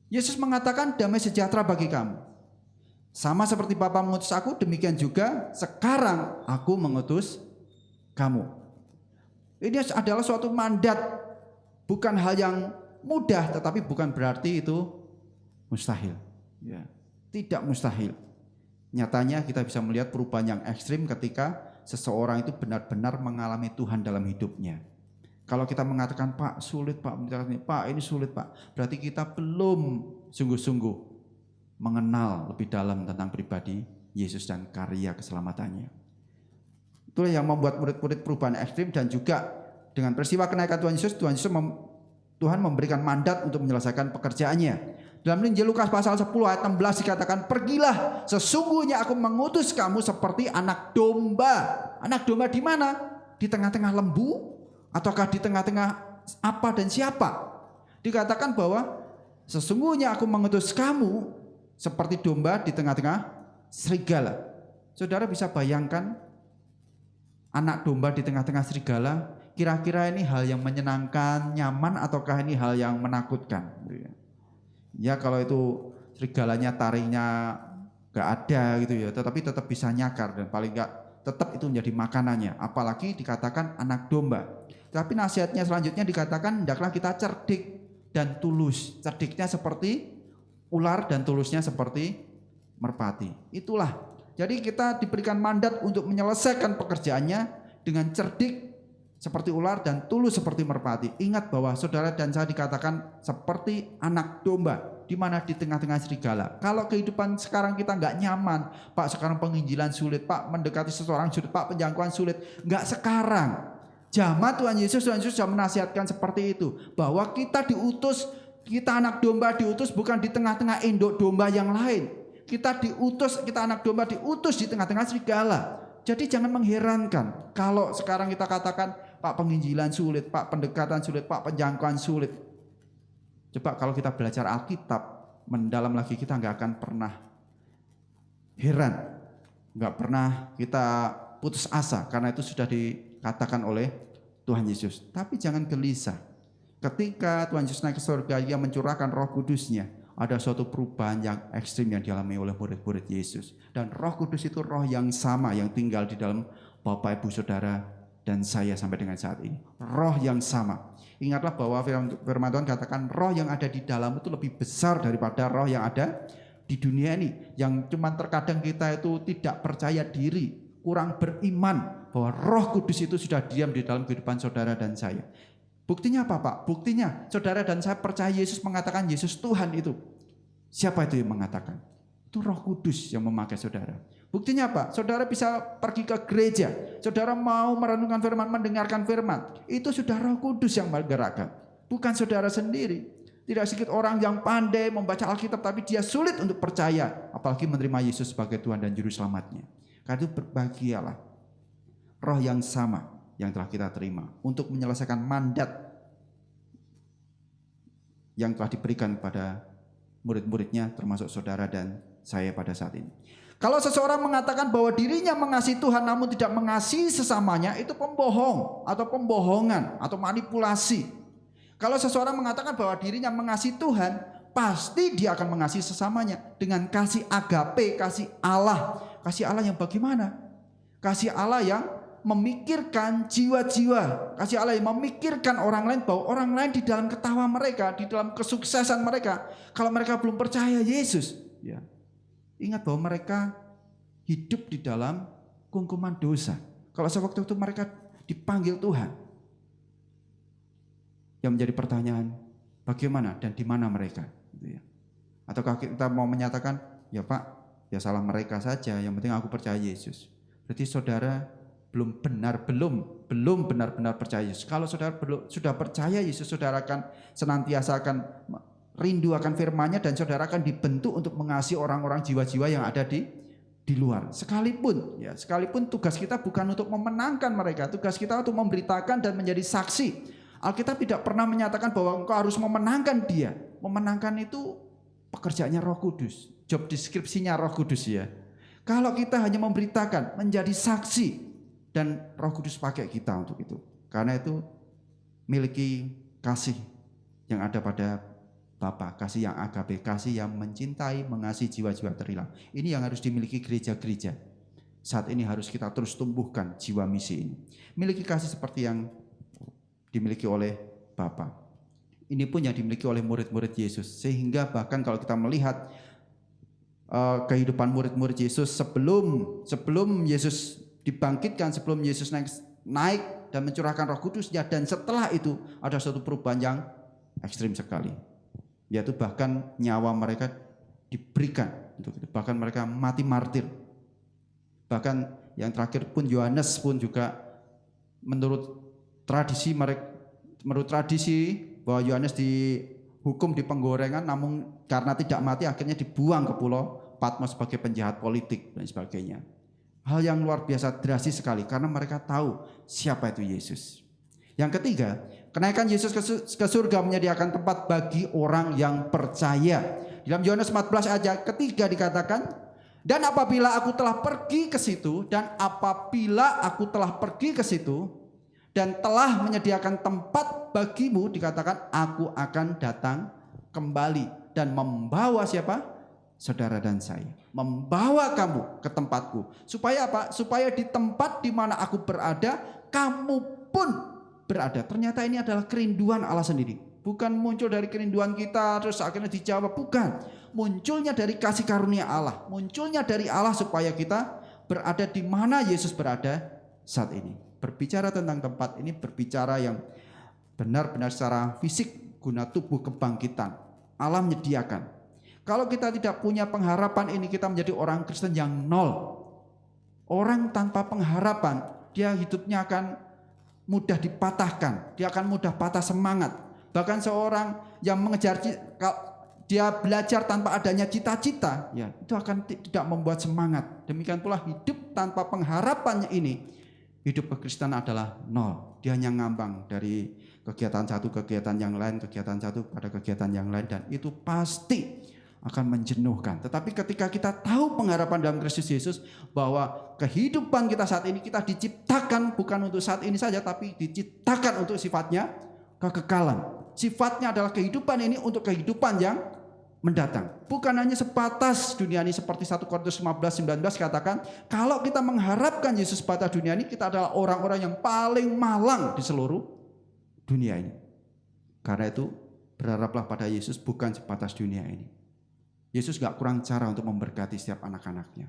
Yesus mengatakan damai sejahtera bagi kamu. Sama seperti Bapa mengutus aku, demikian juga sekarang aku mengutus kamu. Ini adalah suatu mandat, bukan hal yang mudah, tetapi bukan berarti itu mustahil. Ya, tidak mustahil. Nyatanya kita bisa melihat perubahan yang ekstrim ketika seseorang itu benar-benar mengalami Tuhan dalam hidupnya. Kalau kita mengatakan Pak sulit Pak, Pak ini sulit Pak, berarti kita belum sungguh-sungguh mengenal lebih dalam tentang pribadi Yesus dan karya keselamatannya. Itulah yang membuat murid-murid perubahan ekstrim, dan juga dengan peristiwa kenaikan Tuhan Yesus, Tuhan memberikan mandat untuk menyelesaikan pekerjaannya. Dalam Injil Lukas pasal 10 ayat 16 dikatakan, pergilah, sesungguhnya aku mengutus kamu seperti anak domba. Anak domba di mana? Di tengah-tengah lembu? Ataukah di tengah-tengah apa dan siapa? Dikatakan bahwa sesungguhnya aku mengutus kamu seperti domba di tengah-tengah serigala. Saudara bisa bayangkan anak domba di tengah-tengah serigala? Kira-kira ini hal yang menyenangkan, nyaman, ataukah ini hal yang menakutkan? Ya kalau itu serigalanya taringnya gak ada gitu ya, tetapi tetap bisa nyakar dan paling gak tetap itu menjadi makanannya. Apalagi dikatakan anak domba. Tapi nasihatnya selanjutnya dikatakan hendaklah kita cerdik dan tulus. Cerdiknya seperti ular dan tulusnya seperti merpati. Itulah. Jadi kita diberikan mandat untuk menyelesaikan pekerjaannya dengan cerdik seperti ular dan tulus seperti merpati. Ingat bahwa saudara dan saya dikatakan seperti anak domba, di mana di tengah-tengah serigala. Kalau kehidupan sekarang kita nggak nyaman, Pak sekarang penginjilan sulit, Pak mendekati seseorang sulit, Pak penjangkauan sulit. Nggak sekarang. Zaman Tuhan Yesus sudah menasihatkan seperti itu, bahwa kita diutus, kita anak domba diutus bukan di tengah-tengah induk domba yang lain. Kita anak domba diutus di tengah-tengah serigala. Jadi jangan mengherankan kalau sekarang kita katakan Pak penginjilan sulit, Pak pendekatan sulit, Pak penjangkauan sulit. Coba kalau kita belajar Alkitab mendalam lagi, kita nggak akan pernah heran, nggak pernah kita putus asa karena itu sudah dikatakan oleh Tuhan Yesus. Tapi jangan gelisah. Ketika Tuhan Yesus naik ke surga, Ia mencurahkan Roh Kudus-Nya. Ada suatu perubahan yang ekstrim yang dialami oleh murid-murid Yesus. Dan Roh Kudus itu roh yang sama yang tinggal di dalam Bapak, Ibu, Saudara, dan saya sampai dengan saat ini. Roh yang sama. Ingatlah bahwa firman Tuhan katakan roh yang ada di dalam itu lebih besar daripada roh yang ada di dunia ini. Yang cuma terkadang kita itu tidak percaya diri, kurang beriman bahwa Roh Kudus itu sudah diam di dalam kehidupan saudara dan saya. Buktinya apa Pak? Buktinya saudara dan saya percaya Yesus mengatakan Yesus Tuhan itu. Siapa itu yang mengatakan? Itu Roh Kudus yang memakai saudara. Buktinya apa? Saudara bisa pergi ke gereja. Saudara mau merenungkan firman, mendengarkan firman. Itu sudah Roh Kudus yang menggerakkan. Bukan saudara sendiri. Tidak sedikit orang yang pandai membaca Alkitab tapi dia sulit untuk percaya. Apalagi menerima Yesus sebagai Tuhan dan Juru Selamatnya. Karena itu berbahagialah. Roh yang sama yang telah kita terima untuk menyelesaikan mandat yang telah diberikan kepada murid-muridnya termasuk saudara dan saya pada saat ini. Kalau seseorang mengatakan bahwa dirinya mengasihi Tuhan namun tidak mengasihi sesamanya, itu pembohong atau pembohongan atau manipulasi. Kalau seseorang mengatakan bahwa dirinya mengasihi Tuhan, pasti dia akan mengasihi sesamanya dengan kasih agape, kasih Allah. Kasih Allah yang bagaimana? Kasih Allah yang memikirkan jiwa-jiwa. Kasih Allah yang memikirkan orang lain, bahwa orang lain di dalam ketawa mereka, di dalam kesuksesan mereka, kalau mereka belum percaya Yesus, ya, ingat bahwa mereka hidup di dalam kungkuman dosa. Kalau sewaktu itu mereka dipanggil Tuhan, yang menjadi pertanyaan, bagaimana dan di mana mereka? Gitu ya. Ataukah kita mau menyatakan, ya Pak, ya salah mereka saja, yang penting aku percaya Yesus. Berarti saudara belum benar-benar percaya Yesus. Kalau saudara sudah percaya Yesus, saudara akan senantiasa akan rindu akan firman-Nya dan saudara akan dibentuk untuk mengasihi orang-orang jiwa-jiwa yang ada di luar. Sekalipun tugas kita bukan untuk memenangkan mereka, tugas kita untuk memberitakan dan menjadi saksi. Alkitab tidak pernah menyatakan bahwa engkau harus memenangkan dia. Memenangkan itu pekerjaannya Roh Kudus, job deskripsinya Roh Kudus ya. Kalau kita hanya memberitakan, menjadi saksi, dan Roh Kudus pakai kita untuk itu. Karena itu miliki kasih yang ada pada Bapa, kasih yang agape, kasih yang mencintai, mengasihi jiwa-jiwa terhilang. Ini yang harus dimiliki gereja-gereja. Saat ini harus kita terus tumbuhkan jiwa misi ini. Miliki kasih seperti yang dimiliki oleh Bapa. Ini pun yang dimiliki oleh murid-murid Yesus. Sehingga bahkan kalau kita melihat kehidupan murid-murid Yesus sebelum Yesus dibangkitkan, sebelum Yesus naik dan mencurahkan Roh Kudus-Nya, dan setelah itu ada suatu perubahan yang ekstrim sekali, yaitu bahkan nyawa mereka diberikan untuk itu, bahkan mereka mati martir. Bahkan yang terakhir pun Yohanes pun juga menurut tradisi bahwa Yohanes dihukum di penggorengan, namun karena tidak mati akhirnya dibuang ke pulau Patmos sebagai penjahat politik dan sebagainya. Hal yang luar biasa drastis sekali karena mereka tahu siapa itu Yesus. Yang ketiga, kenaikan Yesus ke surga menyediakan tempat bagi orang yang percaya. Dalam Yohanes 14 ayat ketiga dikatakan, dan apabila aku telah pergi ke situ dan telah menyediakan tempat bagimu, dikatakan aku akan datang kembali dan membawa siapa? Saudara dan saya, membawa kamu ke tempatku. Supaya apa? Supaya di tempat di mana aku berada, kamu pun berada. Ternyata ini adalah kerinduan Allah sendiri. Bukan muncul dari kerinduan kita terus akhirnya dijawab, bukan. Munculnya dari kasih karunia Allah. Munculnya dari Allah supaya kita berada di mana Yesus berada saat ini. Berbicara tentang tempat ini, berbicara yang benar-benar secara fisik guna tubuh kebangkitan. Allah menyediakan. Kalau kita tidak punya pengharapan ini, kita menjadi orang Kristen yang nol. Orang tanpa pengharapan, dia hidupnya akan mudah dipatahkan. Dia akan mudah patah semangat. Bahkan seorang yang mengejar, dia belajar tanpa adanya cita-cita, ya itu akan tidak membuat semangat. Demikian pula hidup tanpa pengharapannya ini, hidup kekristenan adalah nol. Dia hanya ngambang dari kegiatan satu kegiatan yang lain, kegiatan satu pada kegiatan yang lain, dan itu pasti akan menjenuhkan. Tetapi ketika kita tahu pengharapan dalam Kristus Yesus, bahwa kehidupan kita saat ini, kita diciptakan bukan untuk saat ini saja, tapi diciptakan untuk sifatnya kekekalan. Sifatnya adalah kehidupan ini untuk kehidupan yang mendatang. Bukan hanya sebatas dunia ini, seperti 1 Korintus 15:19 katakan, kalau kita mengharapkan Yesus sebatas dunia ini, kita adalah orang-orang yang paling malang di seluruh dunia ini. Karena itu berharaplah pada Yesus bukan sebatas dunia ini. Yesus gak kurang cara untuk memberkati setiap anak-anaknya.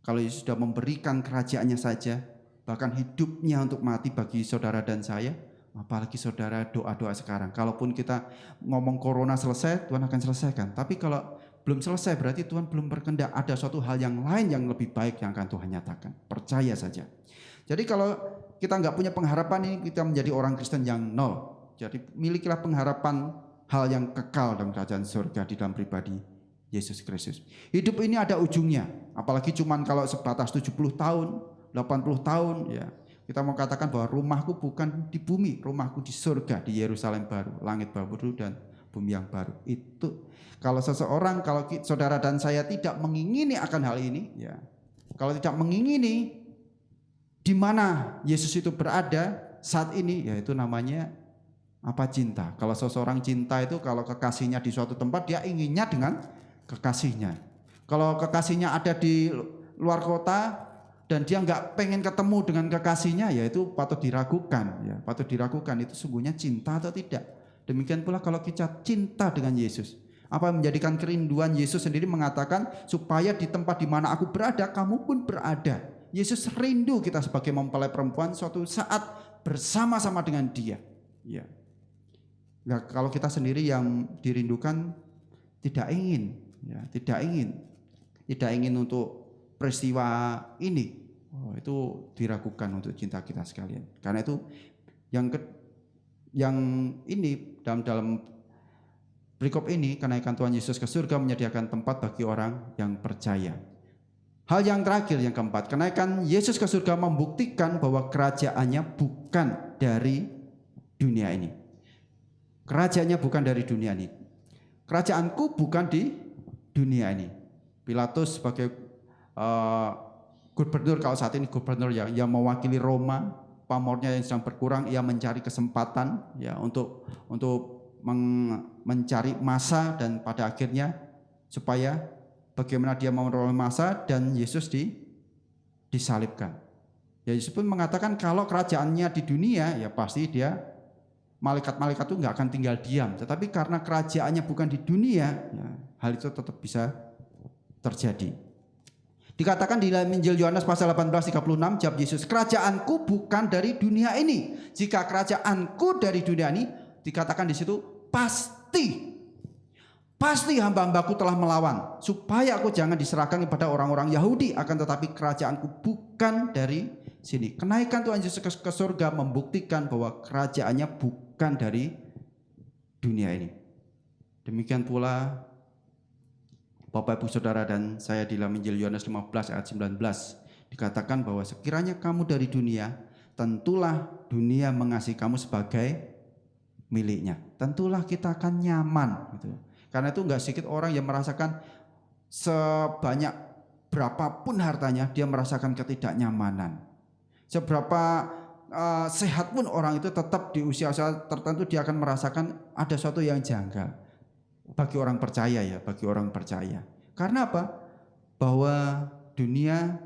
Kalau Yesus sudah memberikan kerajaannya saja, bahkan hidupnya untuk mati bagi saudara dan saya, Apalagi saudara doa-doa sekarang. Kalaupun kita ngomong corona selesai, Tuhan akan selesaikan. Tapi kalau belum selesai berarti Tuhan belum berkehendak. Ada suatu hal yang lain yang lebih baik yang akan Tuhan nyatakan. Percaya saja. Jadi kalau kita nggak punya pengharapan ini, kita menjadi orang Kristen yang nol. Jadi milikilah pengharapan hal yang kekal dalam kerajaan surga di dalam pribadi Yesus Kristus. Hidup ini ada ujungnya. Apalagi cuman kalau sebatas 70 tahun, 80 tahun ya. Kita mau katakan bahwa rumahku bukan di bumi, rumahku di surga, di Yerusalem baru, langit baru dan bumi yang baru. Itu kalau seseorang, kalau saudara dan saya tidak mengingini akan hal ini, ya, kalau tidak mengingini di mana Yesus itu berada saat ini, ya itu namanya apa? Cinta. Kalau seseorang cinta itu kalau kekasihnya di suatu tempat, dia inginnya dengan kekasihnya. Kalau kekasihnya ada di luar kota dan dia nggak pengen ketemu dengan kekasihnya, ya itu patut diragukan. Ya, patut diragukan itu sungguhnya cinta atau tidak. Demikian pula kalau kita cinta dengan Yesus. Apa yang menjadikan kerinduan Yesus sendiri mengatakan supaya di tempat di mana aku berada, kamu pun berada. Yesus rindu kita sebagai mempelai perempuan suatu saat bersama-sama dengan Dia. Ya. Nah, kalau kita sendiri yang dirindukan tidak ingin, ya, tidak ingin untuk peristiwa ini. Oh, itu diragukan untuk cinta kita sekalian. Karena itu yang ini dalam perikop ini, kenaikan Tuhan Yesus ke surga menyediakan tempat bagi orang yang percaya. Hal yang terakhir, yang keempat, kenaikan Yesus ke surga membuktikan bahwa kerajaannya bukan dari dunia ini. Kerajaannya bukan dari dunia ini. Kerajaanku bukan di dunia ini. Pilatus sebagai gubernur, kalau saat ini gubernur yang mewakili Roma, pamornya yang sedang berkurang, ia mencari kesempatan ya untuk mencari massa, dan pada akhirnya supaya bagaimana dia memperoleh massa dan Yesus disalibkan. Ya, Yesus pun mengatakan kalau kerajaannya di dunia, ya pasti dia malaikat-malaikat itu nggak akan tinggal diam. Tetapi karena kerajaannya bukan di dunia, ya, hal itu tetap bisa terjadi. Dikatakan di dalam Injil Yohanes pasal 18:36, jawab Yesus, kerajaanku bukan dari dunia ini. Jika kerajaanku dari dunia ini, dikatakan di situ pasti hamba-hambaku telah melawan supaya aku jangan diserahkan kepada orang-orang Yahudi, akan tetapi kerajaanku bukan dari sini. Kenaikan Tuhan Yesus ke surga membuktikan bahwa kerajaannya bukan dari dunia ini. Demikian pula Bapak Ibu Saudara dan saya di dalam Injil Yohanes 15 ayat 19 dikatakan bahwa sekiranya kamu dari dunia, tentulah dunia mengasihi kamu sebagai miliknya. Tentulah kita akan nyaman gitu. Karena itu enggak sedikit orang yang merasakan sebanyak berapapun hartanya dia merasakan ketidaknyamanan. Seberapa sehat pun orang itu tetap di usia-usia tertentu dia akan merasakan ada sesuatu yang janggal. Bagi orang percaya ya, bagi orang percaya. Karena apa? Bahwa dunia,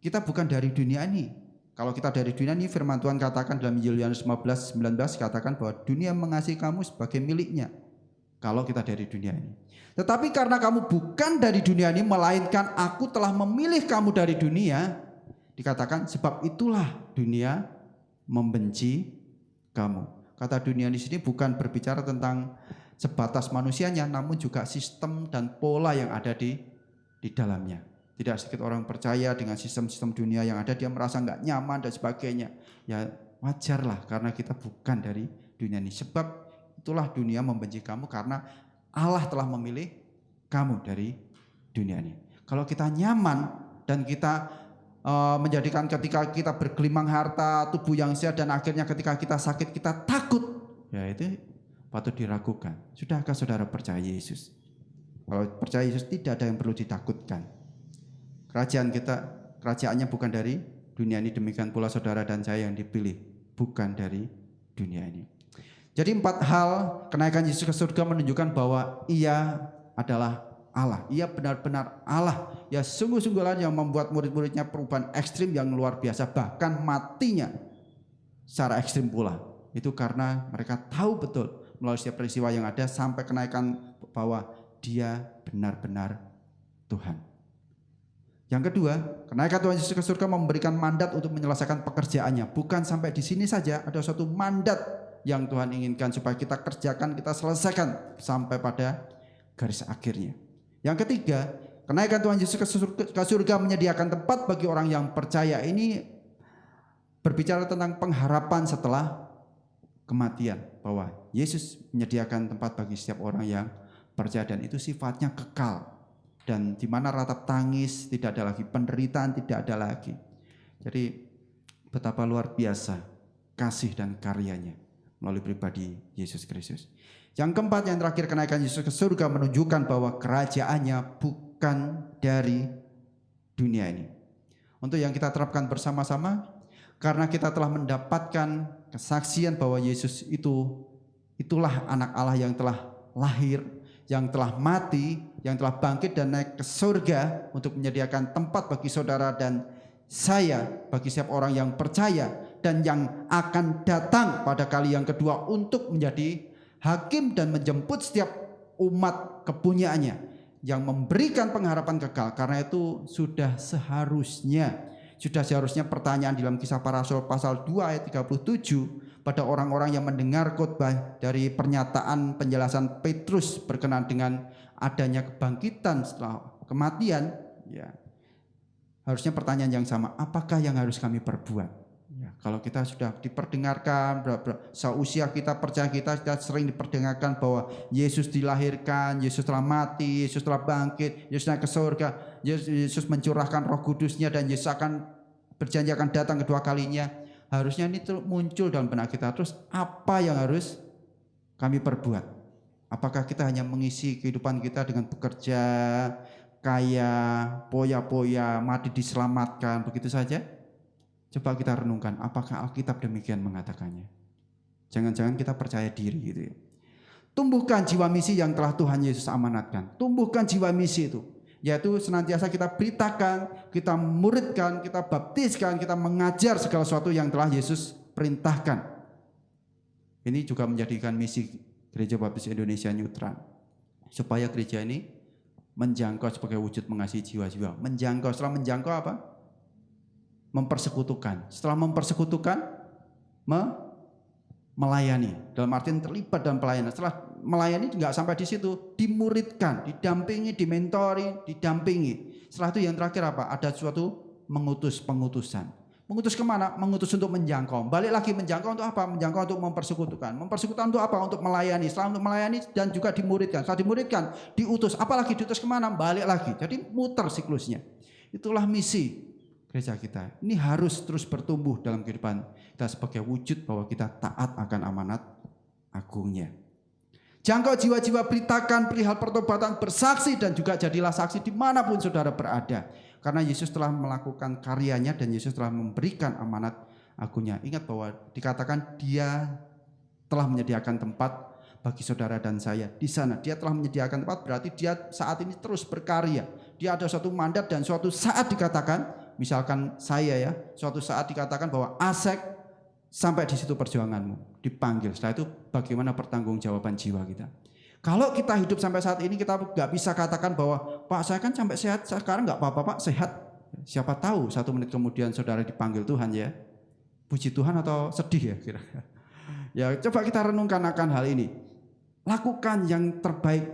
kita bukan dari dunia ini. Kalau kita dari dunia ini, firman Tuhan katakan dalam Injil Yohanes 15:19 katakan bahwa dunia mengasihi kamu sebagai miliknya. Kalau kita dari dunia ini. Tetapi karena kamu bukan dari dunia ini, melainkan aku telah memilih kamu dari dunia, dikatakan sebab itulah dunia membenci kamu. Kata dunia di sini bukan berbicara tentang sebatas manusianya, namun juga sistem dan pola yang ada di dalamnya. Tidak sedikit orang percaya dengan sistem-sistem dunia yang ada, dia merasa nggak nyaman dan sebagainya. Ya wajarlah karena kita bukan dari dunia ini. Sebab itulah dunia membenci kamu karena Allah telah memilih kamu dari dunia ini. Kalau kita nyaman dan kita menjadikan ketika kita bergelimang harta, tubuh yang sehat, dan akhirnya ketika kita sakit kita takut, ya itu patut diragukan. Sudahkah saudara percaya Yesus? Kalau percaya Yesus tidak ada yang perlu ditakutkan. Kerajaannya bukan dari dunia ini. Demikian pula saudara dan saya yang dipilih bukan dari dunia ini. Jadi 4 hal kenaikan Yesus ke surga menunjukkan bahwa Ia adalah Allah. Ia benar-benar Allah. Ya sungguh-sungguhlah yang membuat murid-muridnya perubahan ekstrim yang luar biasa. Bahkan matinya secara ekstrim pula. Itu karena mereka tahu betul melalui setiap peristiwa yang ada sampai kenaikan bahwa Dia benar-benar Tuhan. Yang kedua, kenaikan Tuhan Yesus ke surga memberikan mandat untuk menyelesaikan pekerjaannya. Bukan sampai di sini saja, ada suatu mandat yang Tuhan inginkan supaya kita kerjakan, kita selesaikan sampai pada garis akhirnya. Yang ketiga, kenaikan Tuhan Yesus ke surga menyediakan tempat bagi orang yang percaya. Ini berbicara tentang pengharapan setelah kematian, bahwa Yesus menyediakan tempat bagi setiap orang yang percaya, dan itu sifatnya kekal. Dan di mana ratap tangis tidak ada lagi, penderitaan tidak ada lagi. Jadi betapa luar biasa kasih dan karyanya melalui pribadi Yesus Kristus. Yang keempat, yang terakhir, kenaikan Yesus ke surga menunjukkan bahwa kerajaannya bukan dari dunia ini. Untuk yang kita terapkan bersama-sama, karena kita telah mendapatkan kesaksian bahwa Yesus itulah anak Allah yang telah lahir, yang telah mati, yang telah bangkit dan naik ke surga untuk menyediakan tempat bagi saudara dan saya, bagi setiap orang yang percaya dan yang akan datang pada kali yang kedua untuk menjadi hakim dan menjemput setiap umat kepunyaannya yang memberikan pengharapan kekal. Karena itu sudah seharusnya pertanyaan dalam Kisah Para Rasul pasal 2 ayat 37 pada orang-orang yang mendengar khotbah dari pernyataan penjelasan Petrus berkenaan dengan adanya kebangkitan setelah kematian, ya, harusnya pertanyaan yang sama, apakah yang harus kami perbuat? Ya, kalau kita sudah diperdengarkan, seusia kita percaya, kita sering diperdengarkan bahwa Yesus dilahirkan, Yesus telah mati, Yesus telah bangkit, Yesus naik ke surga, Yesus mencurahkan Roh Kudusnya, dan Yesus akan berjanji akan datang kedua kalinya. Harusnya ini muncul dalam benak kita. Terus apa yang harus kami perbuat? Apakah kita hanya mengisi kehidupan kita dengan bekerja, kaya, poya-poya, mati diselamatkan, begitu saja? Coba kita renungkan, apakah Alkitab demikian mengatakannya? Jangan-jangan kita percaya diri gitu ya. Tumbuhkan jiwa misi yang telah Tuhan Yesus amanatkan. Tumbuhkan jiwa misi itu, yaitu senantiasa kita beritakan, kita muridkan, kita baptiskan, kita mengajar segala sesuatu yang telah Yesus perintahkan. Ini juga menjadikan misi Gereja Baptis Indonesia Nyutran, supaya gereja ini menjangkau sebagai wujud mengasihi jiwa-jiwa. Menjangkau, setelah menjangkau apa? Mempersekutukan. Setelah mempersekutukan, melayani. Dalam artian terlibat dalam pelayanan. Setelah melayani nggak sampai di situ, dimuridkan, didampingi, dimentori, didampingi. Setelah itu yang terakhir apa? Ada suatu pengutusan. Mengutus kemana? Mengutus untuk menjangkau. Balik lagi, menjangkau untuk apa? Menjangkau untuk mempersekutukan. Mempersekutukan untuk apa? Untuk melayani. Setelah untuk melayani dan juga dimuridkan. Setelah dimuridkan, diutus. Apalagi diutus kemana? Balik lagi. Jadi muter siklusnya. Itulah misi gereja kita. Ini harus terus bertumbuh dalam kehidupan kita sebagai wujud bahwa kita taat akan amanat agungnya. Jangkau jiwa-jiwa, beritakan perihal pertobatan, bersaksi, dan juga jadilah saksi dimanapun saudara berada. Karena Yesus telah melakukan karyanya dan Yesus telah memberikan amanat agungnya. Ingat bahwa dikatakan Dia telah menyediakan tempat bagi saudara dan saya di sana. Dia telah menyediakan tempat, berarti Dia saat ini terus berkarya. Dia ada suatu mandat, dan suatu saat dikatakan, misalkan saya ya, suatu saat dikatakan bahwa Asek, sampai di situ perjuanganmu, dipanggil. Setelah itu bagaimana pertanggungjawaban jiwa kita? Kalau kita hidup sampai saat ini, kita nggak bisa katakan bahwa Pak, saya kan sampai sehat sekarang, nggak apa-apa Pak, sehat. Siapa tahu 1 menit kemudian saudara dipanggil Tuhan ya. Puji Tuhan atau sedih ya kira. Ya coba kita renungkan akan hal ini. Lakukan yang terbaik.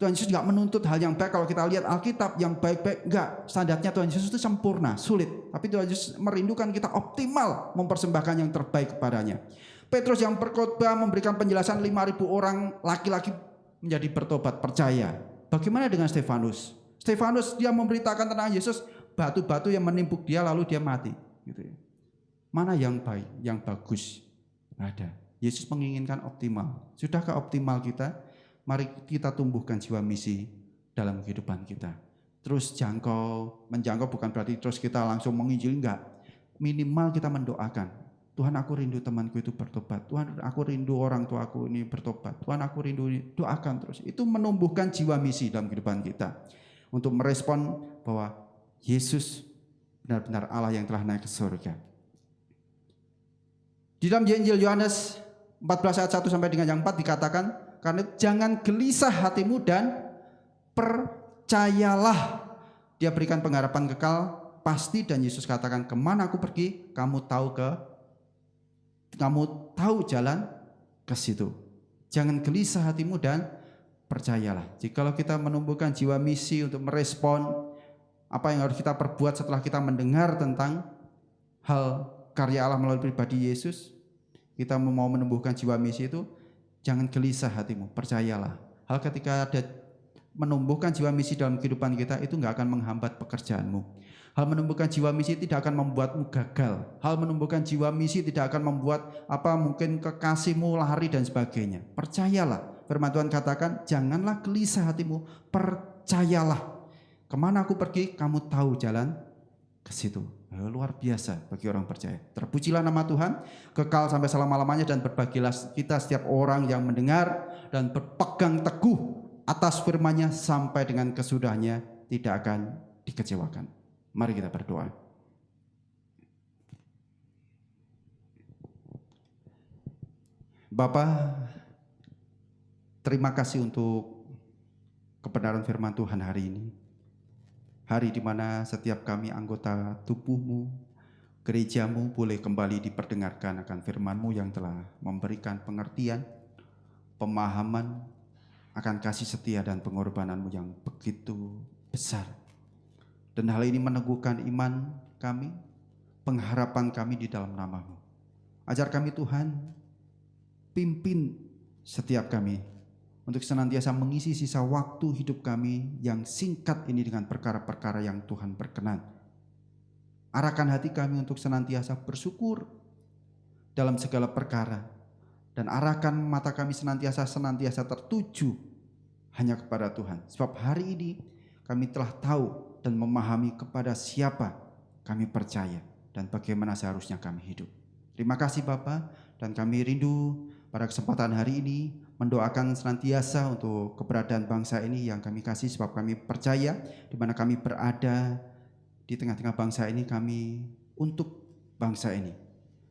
Tuhan Yesus nggak menuntut hal yang baik. Kalau kita lihat Alkitab, yang baik-baik enggak. Standarnya Tuhan Yesus itu sempurna, sulit. Tapi Tuhan Yesus merindukan kita optimal mempersembahkan yang terbaik kepadanya. Petrus yang berkhotbah memberikan penjelasan 5.000 orang laki-laki menjadi bertobat percaya. Bagaimana dengan Stefanus? Stefanus dia memberitakan tentang Yesus, batu-batu yang menimpuk dia lalu dia mati. Gitu ya. Mana yang baik, yang bagus? Ada. Yesus menginginkan optimal. Sudahkah optimal kita? Mari kita tumbuhkan jiwa misi dalam kehidupan kita. Terus menjangkau bukan berarti terus kita langsung menginjil, enggak. Minimal kita mendoakan. Tuhan, aku rindu temanku itu bertobat. Tuhan, aku rindu orang tua aku ini bertobat. Tuhan, aku rindu ini. Doakan terus. Itu menumbuhkan jiwa misi dalam kehidupan kita. Untuk merespon bahwa Yesus benar-benar Allah yang telah naik ke surga. Di dalam Injil Yohanes 14 ayat 1 sampai dengan yang 4 dikatakan, karena jangan gelisah hatimu dan percayalah Dia berikan pengharapan kekal pasti, dan Yesus katakan, kemana aku pergi, kamu tahu jalan ke situ. Jangan gelisah hatimu dan percayalah. Jikalau kita menumbuhkan jiwa misi untuk merespon apa yang harus kita perbuat setelah kita mendengar tentang hal karya Allah melalui pribadi Yesus, kita mau menumbuhkan jiwa misi itu, jangan gelisah hatimu, percayalah. Hal ketika ada menumbuhkan jiwa misi dalam kehidupan kita itu nggak akan menghambat pekerjaanmu. Hal menumbuhkan jiwa misi tidak akan membuatmu gagal. Hal menumbuhkan jiwa misi tidak akan membuat mungkin kekasihmu lari dan sebagainya. Percayalah. Firman Tuhan katakan, janganlah gelisah hatimu, percayalah. Kemana aku pergi, kamu tahu jalan ke situ. Luar biasa bagi orang percaya. Terpujilah nama Tuhan, kekal sampai selama-lamanya, dan berbagilah kita setiap orang yang mendengar dan berpegang teguh atas firman-Nya sampai dengan kesudahnya, tidak akan dikecewakan. Mari kita berdoa. Bapa, terima kasih untuk kebenaran firman Tuhan hari ini. Hari di mana setiap kami anggota tubuh-Mu, gereja-Mu boleh kembali diperdengarkan akan firman-Mu yang telah memberikan pengertian, pemahaman akan kasih setia dan pengorbanan-Mu yang begitu besar. Dan hal ini meneguhkan iman kami, pengharapan kami di dalam nama-Mu. Ajar kami Tuhan, pimpin setiap kami untuk senantiasa mengisi sisa waktu hidup kami yang singkat ini dengan perkara-perkara yang Tuhan berkenan. Arahkan hati kami untuk senantiasa bersyukur dalam segala perkara, dan arahkan mata kami senantiasa tertuju hanya kepada Tuhan. Sebab hari ini kami telah tahu dan memahami kepada siapa kami percaya dan bagaimana seharusnya kami hidup. Terima kasih Bapa, dan kami rindu pada kesempatan hari ini mendoakan senantiasa untuk keberadaan bangsa ini yang kami kasih, sebab kami percaya di mana kami berada di tengah-tengah bangsa ini, kami untuk bangsa ini.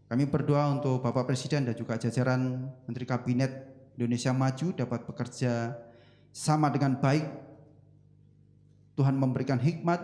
Kami berdoa untuk Bapak Presiden dan juga jajaran Menteri Kabinet Indonesia Maju dapat bekerja sama dengan baik. Tuhan memberikan hikmat,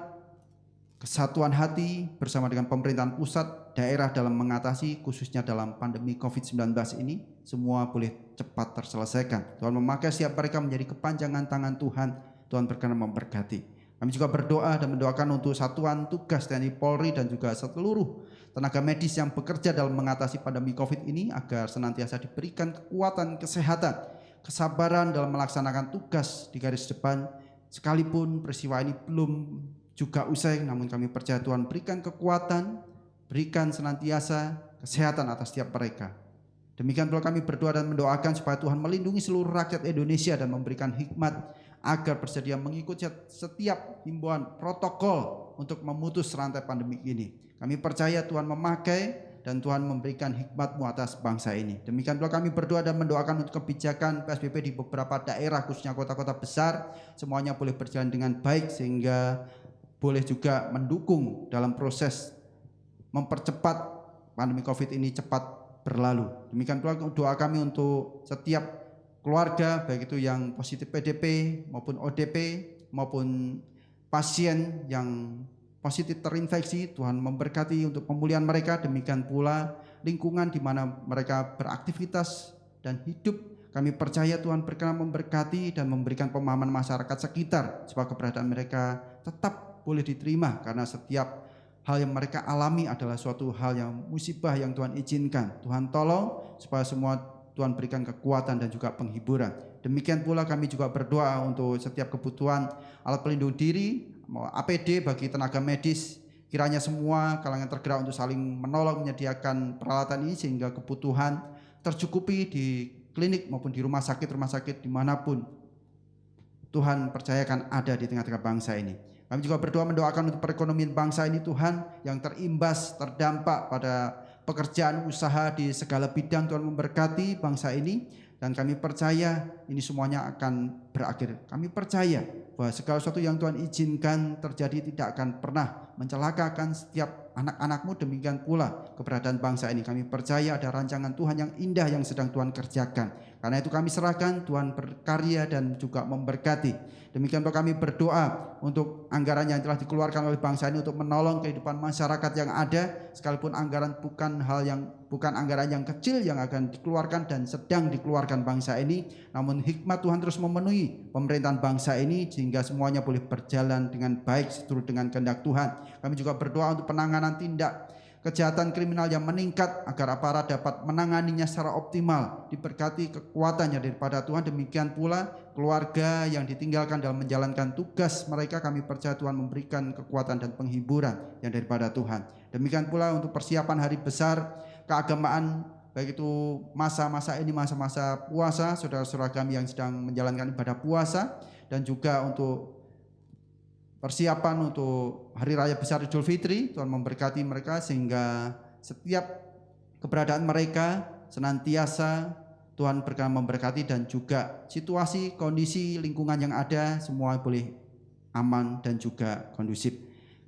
kesatuan hati bersama dengan pemerintahan pusat, daerah dalam mengatasi khususnya dalam pandemi COVID-19 ini, semua boleh cepat terselesaikan. Tuhan memakai setiap mereka menjadi kepanjangan tangan Tuhan. Tuhan berkenan memberkati. Kami juga berdoa dan mendoakan untuk satuan tugas TNI Polri dan juga seluruh tenaga medis yang bekerja dalam mengatasi pandemi COVID ini, agar senantiasa diberikan kekuatan, kesehatan, kesabaran dalam melaksanakan tugas di garis depan. Sekalipun peristiwa ini belum juga usai, namun kami percaya Tuhan berikan kekuatan, berikan senantiasa kesehatan atas setiap mereka. Demikian pula kami berdoa dan mendoakan supaya Tuhan melindungi seluruh rakyat Indonesia dan memberikan hikmat agar bersedia mengikuti setiap himbauan protokol untuk memutus rantai pandemi ini. Kami percaya Tuhan memakai dan Tuhan memberikan hikmat-Mu atas bangsa ini. Demikian pula kami berdoa dan mendoakan untuk kebijakan PSBB di beberapa daerah, khususnya kota-kota besar, semuanya boleh berjalan dengan baik, sehingga boleh juga mendukung dalam proses mempercepat pandemi COVID ini cepat berlalu. Demikian pula doa kami untuk setiap keluarga, baik itu yang positif PDP maupun ODP maupun pasien yang positif terinfeksi. Tuhan memberkati untuk pemulihan mereka. Demikian pula lingkungan di mana mereka beraktivitas dan hidup. Kami percaya Tuhan berkenan memberkati dan memberikan pemahaman masyarakat sekitar supaya keberadaan mereka tetap boleh diterima, karena setiap hal yang mereka alami adalah suatu hal yang musibah yang Tuhan izinkan. Tuhan tolong supaya semua Tuhan berikan kekuatan dan juga penghiburan. Demikian pula kami juga berdoa untuk setiap kebutuhan alat pelindung diri, APD bagi tenaga medis. Kiranya semua kalangan tergerak untuk saling menolong menyediakan peralatan ini, sehingga kebutuhan tercukupi di klinik maupun di rumah sakit dimanapun Tuhan percayakan ada di tengah-tengah bangsa ini. Kami juga berdoa mendoakan untuk perekonomian bangsa ini Tuhan, yang terimbas, terdampak pada pekerjaan usaha di segala bidang. Tuhan memberkati bangsa ini, dan kami percaya ini semuanya akan berakhir. Kami percaya bahwa segala sesuatu yang Tuhan izinkan terjadi tidak akan pernah mencelakakan setiap anak-anak-Mu. Demikian pula keberadaan bangsa ini. Kami percaya ada rancangan Tuhan yang indah yang sedang Tuhan kerjakan. Karena itu kami serahkan, Tuhan berkarya dan juga memberkati. Demikian pula kami berdoa untuk anggaran yang telah dikeluarkan oleh bangsa ini untuk menolong kehidupan masyarakat yang ada, sekalipun anggaran bukan anggaran yang kecil yang akan dikeluarkan dan sedang dikeluarkan bangsa ini, namun hikmat Tuhan terus memenuhi pemerintahan bangsa ini sehingga semuanya boleh berjalan dengan baik seturut dengan kehendak Tuhan. Kami juga berdoa untuk penanganan tindak kejahatan kriminal yang meningkat agar aparat dapat menanganinya secara optimal, diberkati kekuatannya daripada Tuhan. Demikian pula keluarga yang ditinggalkan dalam menjalankan tugas mereka, kami percaya Tuhan memberikan kekuatan dan penghiburan yang daripada Tuhan. Demikian pula untuk persiapan hari besar keagamaan, baik itu masa-masa ini, masa-masa puasa, saudara-saudara kami yang sedang menjalankan ibadah puasa, dan juga untuk persiapan untuk Hari Raya Besar Idul Fitri. Tuhan memberkati mereka sehingga setiap keberadaan mereka senantiasa Tuhan berkenan memberkati, dan juga situasi, kondisi, lingkungan yang ada semua boleh aman dan juga kondusif.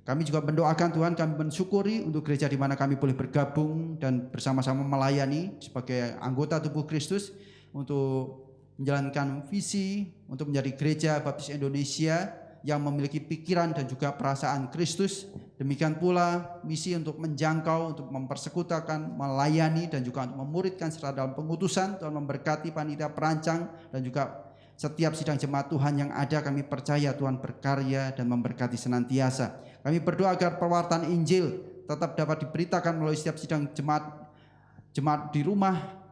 Kami juga mendoakan Tuhan, kami mensyukuri untuk gereja di mana kami boleh bergabung dan bersama-sama melayani sebagai anggota tubuh Kristus untuk menjalankan visi untuk menjadi gereja baptis Indonesia yang memiliki pikiran dan juga perasaan Kristus. Demikian pula misi untuk menjangkau, untuk mempersekutakan, melayani, dan juga untuk memuridkan serta dalam pengutusan. Tuhan memberkati panitia perancang dan juga setiap sidang jemaat Tuhan yang ada. Kami percaya Tuhan berkarya dan memberkati senantiasa. Kami berdoa agar pewartaan Injil tetap dapat diberitakan melalui setiap sidang jemaat di rumah,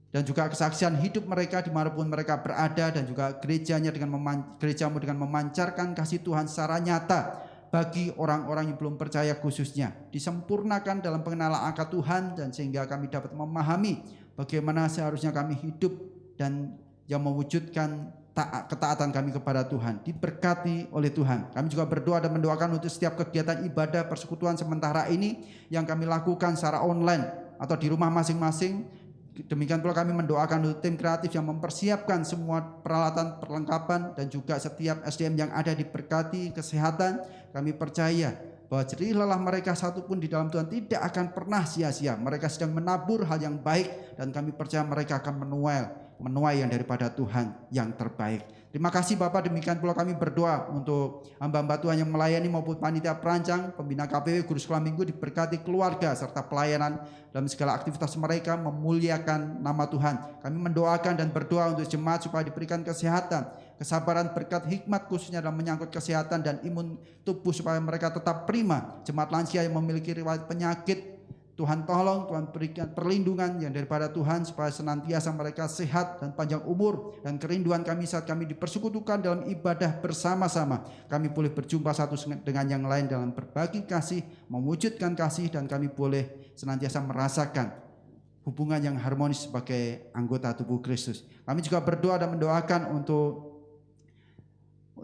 dan juga kesaksian hidup mereka dimanapun mereka berada, dan juga gerejamu dengan memancarkan kasih Tuhan secara nyata bagi orang-orang yang belum percaya khususnya. Disempurnakan dalam pengenalan akan Tuhan, dan sehingga kami dapat memahami bagaimana seharusnya kami hidup dan yang mewujudkan ketaatan kami kepada Tuhan. Diberkati oleh Tuhan. Kami juga berdoa dan mendoakan untuk setiap kegiatan ibadah persekutuan sementara ini yang kami lakukan secara online atau di rumah masing-masing. Demikian pula kami mendoakan untuk tim kreatif yang mempersiapkan semua peralatan, perlengkapan, dan juga setiap SDM yang ada diberkati kesehatan. Kami percaya bahwa jerih lelah mereka satupun di dalam Tuhan tidak akan pernah sia-sia. Mereka sedang menabur hal yang baik, dan kami percaya mereka akan menuai yang daripada Tuhan yang terbaik. Terima kasih Bapak. Demikian pula kami berdoa untuk hamba-hamba Tuhan yang melayani maupun panitia perancang, pembina KPW, guru sekolah minggu, diberkati keluarga serta pelayanan dalam segala aktivitas mereka memuliakan nama Tuhan. Kami mendoakan dan berdoa untuk jemaat supaya diberikan kesehatan, kesabaran, berkat, hikmat khususnya dalam menyangkut kesehatan dan imun tubuh supaya mereka tetap prima. Jemaat lansia yang memiliki riwayat penyakit, Tuhan tolong, Tuhan berikan perlindungan yang daripada Tuhan supaya senantiasa mereka sehat dan panjang umur. Dan kerinduan kami saat kami dipersekutukan dalam ibadah bersama-sama, kami boleh berjumpa satu dengan yang lain dalam berbagi kasih, mewujudkan kasih, dan kami boleh senantiasa merasakan hubungan yang harmonis sebagai anggota tubuh Kristus. Kami juga berdoa dan mendoakan untuk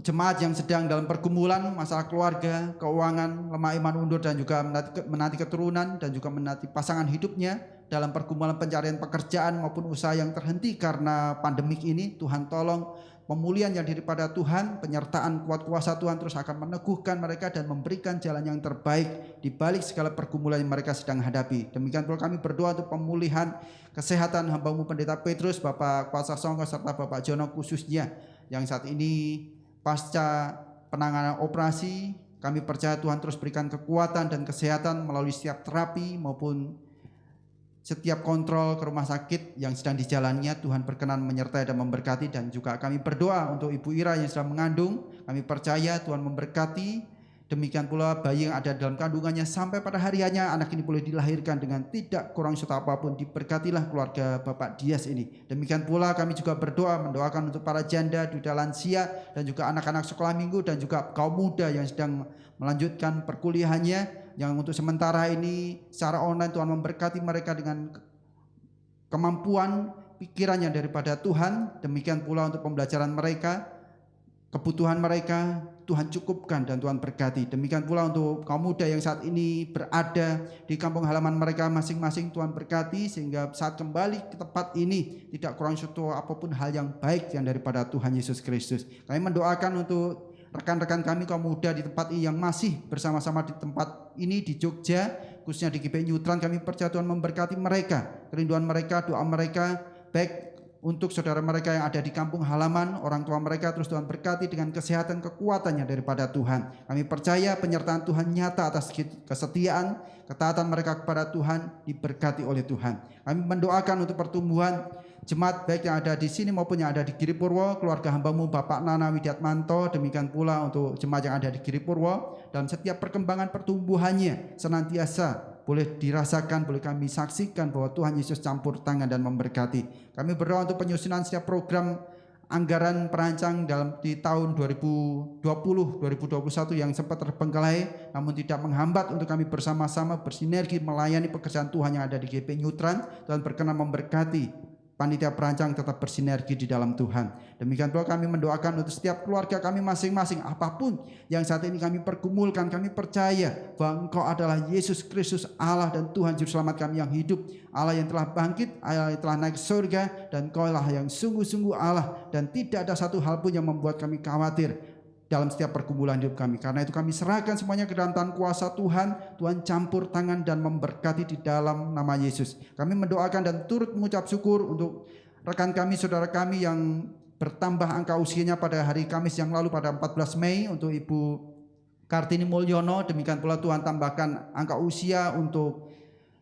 jemaat yang sedang dalam pergumulan masalah keluarga, keuangan, lemah iman undur, dan juga menanti keturunan, dan juga menanti pasangan hidupnya dalam pergumulan pencarian pekerjaan maupun usaha yang terhenti karena pandemik ini. Tuhan tolong pemulihan yang daripada Tuhan, penyertaan kuat kuasa Tuhan terus akan meneguhkan mereka dan memberikan jalan yang terbaik di balik segala pergumulan yang mereka sedang hadapi. Demikian pula kami berdoa untuk pemulihan kesehatan hamba-Mu Pendeta Petrus, Bapak Kuasa Songko, serta Bapak Jono khususnya yang saat ini pasca penanganan operasi. Kami percaya Tuhan terus berikan kekuatan dan kesehatan melalui setiap terapi maupun setiap kontrol ke rumah sakit yang sedang dijalannya. Tuhan berkenan menyertai dan memberkati. Dan juga kami berdoa untuk Ibu Ira yang sedang mengandung. Kami percaya Tuhan memberkati. Demikian pula bayi yang ada dalam kandungannya sampai pada harinya anak ini boleh dilahirkan dengan tidak kurang suatu apapun. Diberkatilah keluarga Bapak Dias ini. Demikian pula kami juga berdoa mendoakan untuk para janda, duda lansia, dan juga anak-anak sekolah minggu, dan juga kaum muda yang sedang melanjutkan perkuliahannya, yang untuk sementara ini secara online. Tuhan memberkati mereka dengan kemampuan pikiran yang daripada Tuhan. Demikian pula untuk pembelajaran mereka, kebutuhan mereka Tuhan cukupkan dan Tuhan berkati. Demikian pula untuk kaum muda yang saat ini berada di kampung halaman mereka masing-masing, Tuhan berkati sehingga saat kembali ke tempat ini tidak kurang suatu apapun hal yang baik yang daripada Tuhan Yesus Kristus. Kami mendoakan untuk rekan-rekan kami kaum muda di tempat ini yang masih bersama-sama di tempat ini di Jogja, khususnya di GPI Nyutran, kami percaya Tuhan memberkati mereka, kerinduan mereka, doa mereka, baik untuk saudara mereka yang ada di kampung halaman, orang tua mereka, terus Tuhan berkati dengan kesehatan, kekuatannya daripada Tuhan. Kami percaya penyertaan Tuhan nyata atas kesetiaan, ketaatan mereka kepada Tuhan diberkati oleh Tuhan. Kami mendoakan untuk pertumbuhan jemaat baik yang ada di sini maupun yang ada di Giripurwo, keluarga hamba-Mu Bapak Nana Widiatmanto, demikian pula untuk jemaat yang ada di Giripurwo, dan setiap perkembangan pertumbuhannya senantiasa boleh dirasakan, boleh kami saksikan bahwa Tuhan Yesus campur tangan dan memberkati. Kami berdoa untuk penyusunan setiap program anggaran perancang di tahun 2020-2021 yang sempat terbengkalai namun tidak menghambat untuk kami bersama-sama bersinergi melayani pekerjaan Tuhan yang ada di GPI Nyutran. Tuhan berkenan memberkati panitia perancang tetap bersinergi di dalam Tuhan. Demikian pula kami mendoakan untuk setiap keluarga kami masing-masing, apapun yang saat ini kami pergumulkan, kami percaya bahwa Engkau adalah Yesus Kristus, Allah dan Tuhan Juru Selamat kami yang hidup, Allah yang telah bangkit, Allah yang telah naik ke surga, dan Engkau lah yang sungguh-sungguh Allah, dan tidak ada satu hal pun yang membuat kami khawatir dalam setiap pergumulan hidup kami. Karena itu kami serahkan semuanya ke dalam tangan kuasa Tuhan. Tuhan campur tangan dan memberkati di dalam nama Yesus. Kami mendoakan dan turut mengucap syukur untuk rekan kami, saudara kami yang bertambah angka usianya pada hari Kamis yang lalu pada 14 Mei untuk Ibu Kartini Mulyono. Demikian pula Tuhan tambahkan angka usia untuk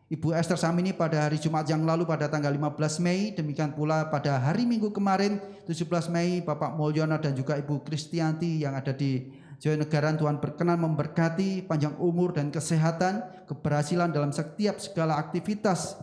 Ibu Esther Samini pada hari Jumat yang lalu pada tanggal 15 Mei. Demikian pula pada hari Minggu kemarin 17 Mei Bapak Mulyono dan juga Ibu Kristianti yang ada di Jayanegaraan. Tuhan berkenan memberkati panjang umur dan kesehatan, keberhasilan dalam setiap segala aktivitas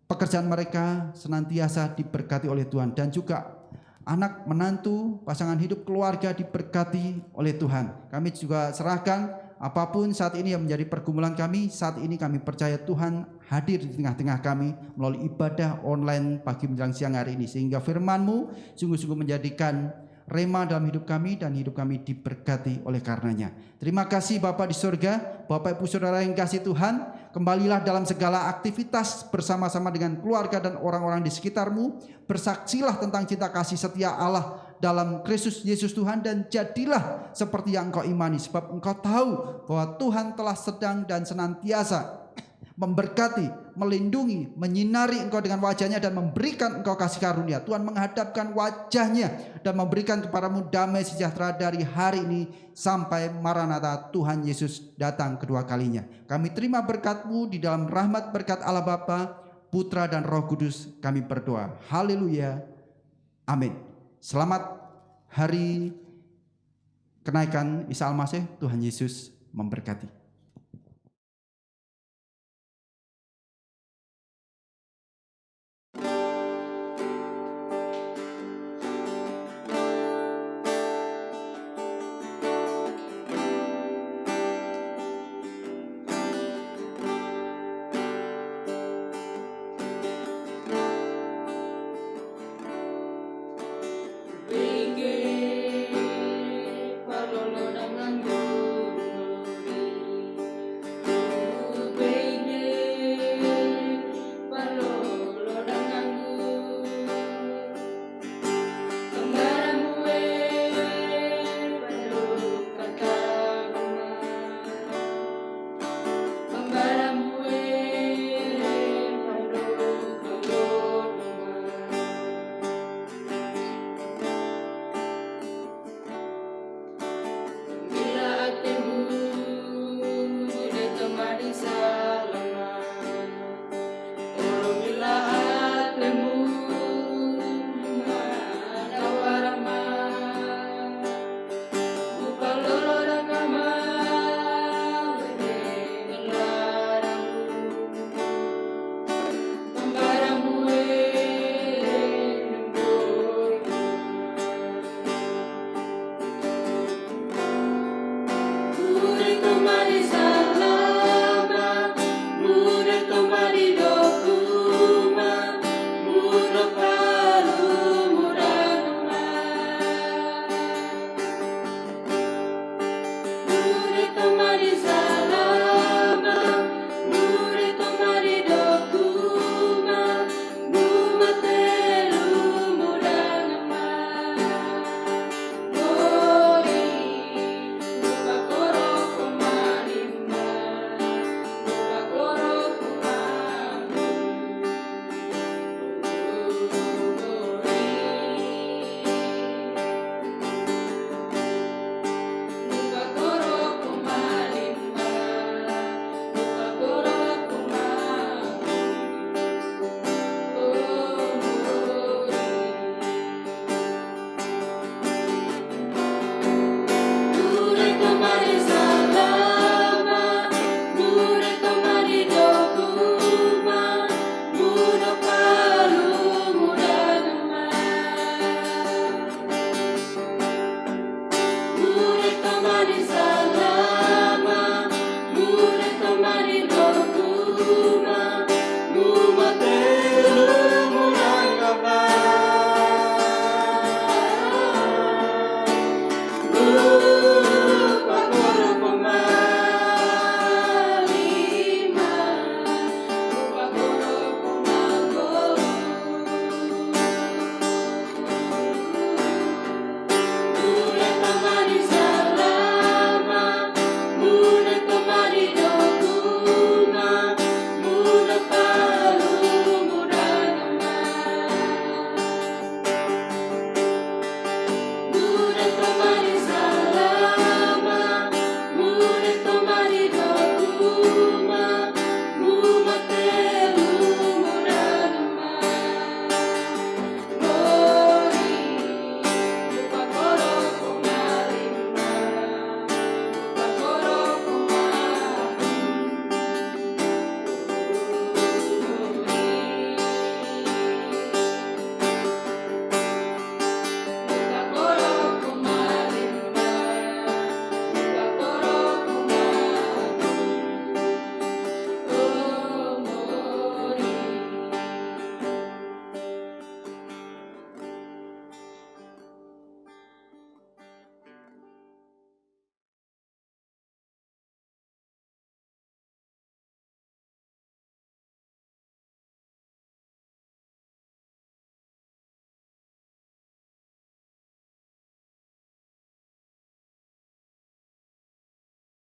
pekerjaan mereka senantiasa diberkati oleh Tuhan, dan juga anak, menantu, pasangan hidup, keluarga diberkati oleh Tuhan. Kami juga serahkan apapun saat ini yang menjadi pergumulan kami, saat ini kami percaya Tuhan hadir di tengah-tengah kami melalui ibadah online pagi menjelang siang hari ini, sehingga firman-Mu sungguh-sungguh menjadikan rema dalam hidup kami dan hidup kami diberkati oleh karenanya. Terima kasih Bapa di surga, Bapak Ibu Saudara yang kasih Tuhan, kembalilah dalam segala aktivitas bersama-sama dengan keluarga dan orang-orang di sekitar-Mu, bersaksilah tentang cinta kasih setia Allah dalam Kristus Yesus Tuhan, dan jadilah seperti yang Engkau imani, sebab Engkau tahu bahwa Tuhan telah sedang dan senantiasa memberkati, melindungi, menyinari engkau dengan wajahnya dan memberikan engkau kasih karunia. Tuhan menghadapkan wajahnya dan memberikan kepadamu damai sejahtera dari hari ini sampai Maranatha Tuhan Yesus datang kedua kalinya. Kami terima berkat-Mu di dalam rahmat berkat Allah Bapa, Putra dan Roh Kudus kami berdoa. Haleluya. Amin. Selamat hari kenaikan Isa Al-Masih. Tuhan Yesus memberkati.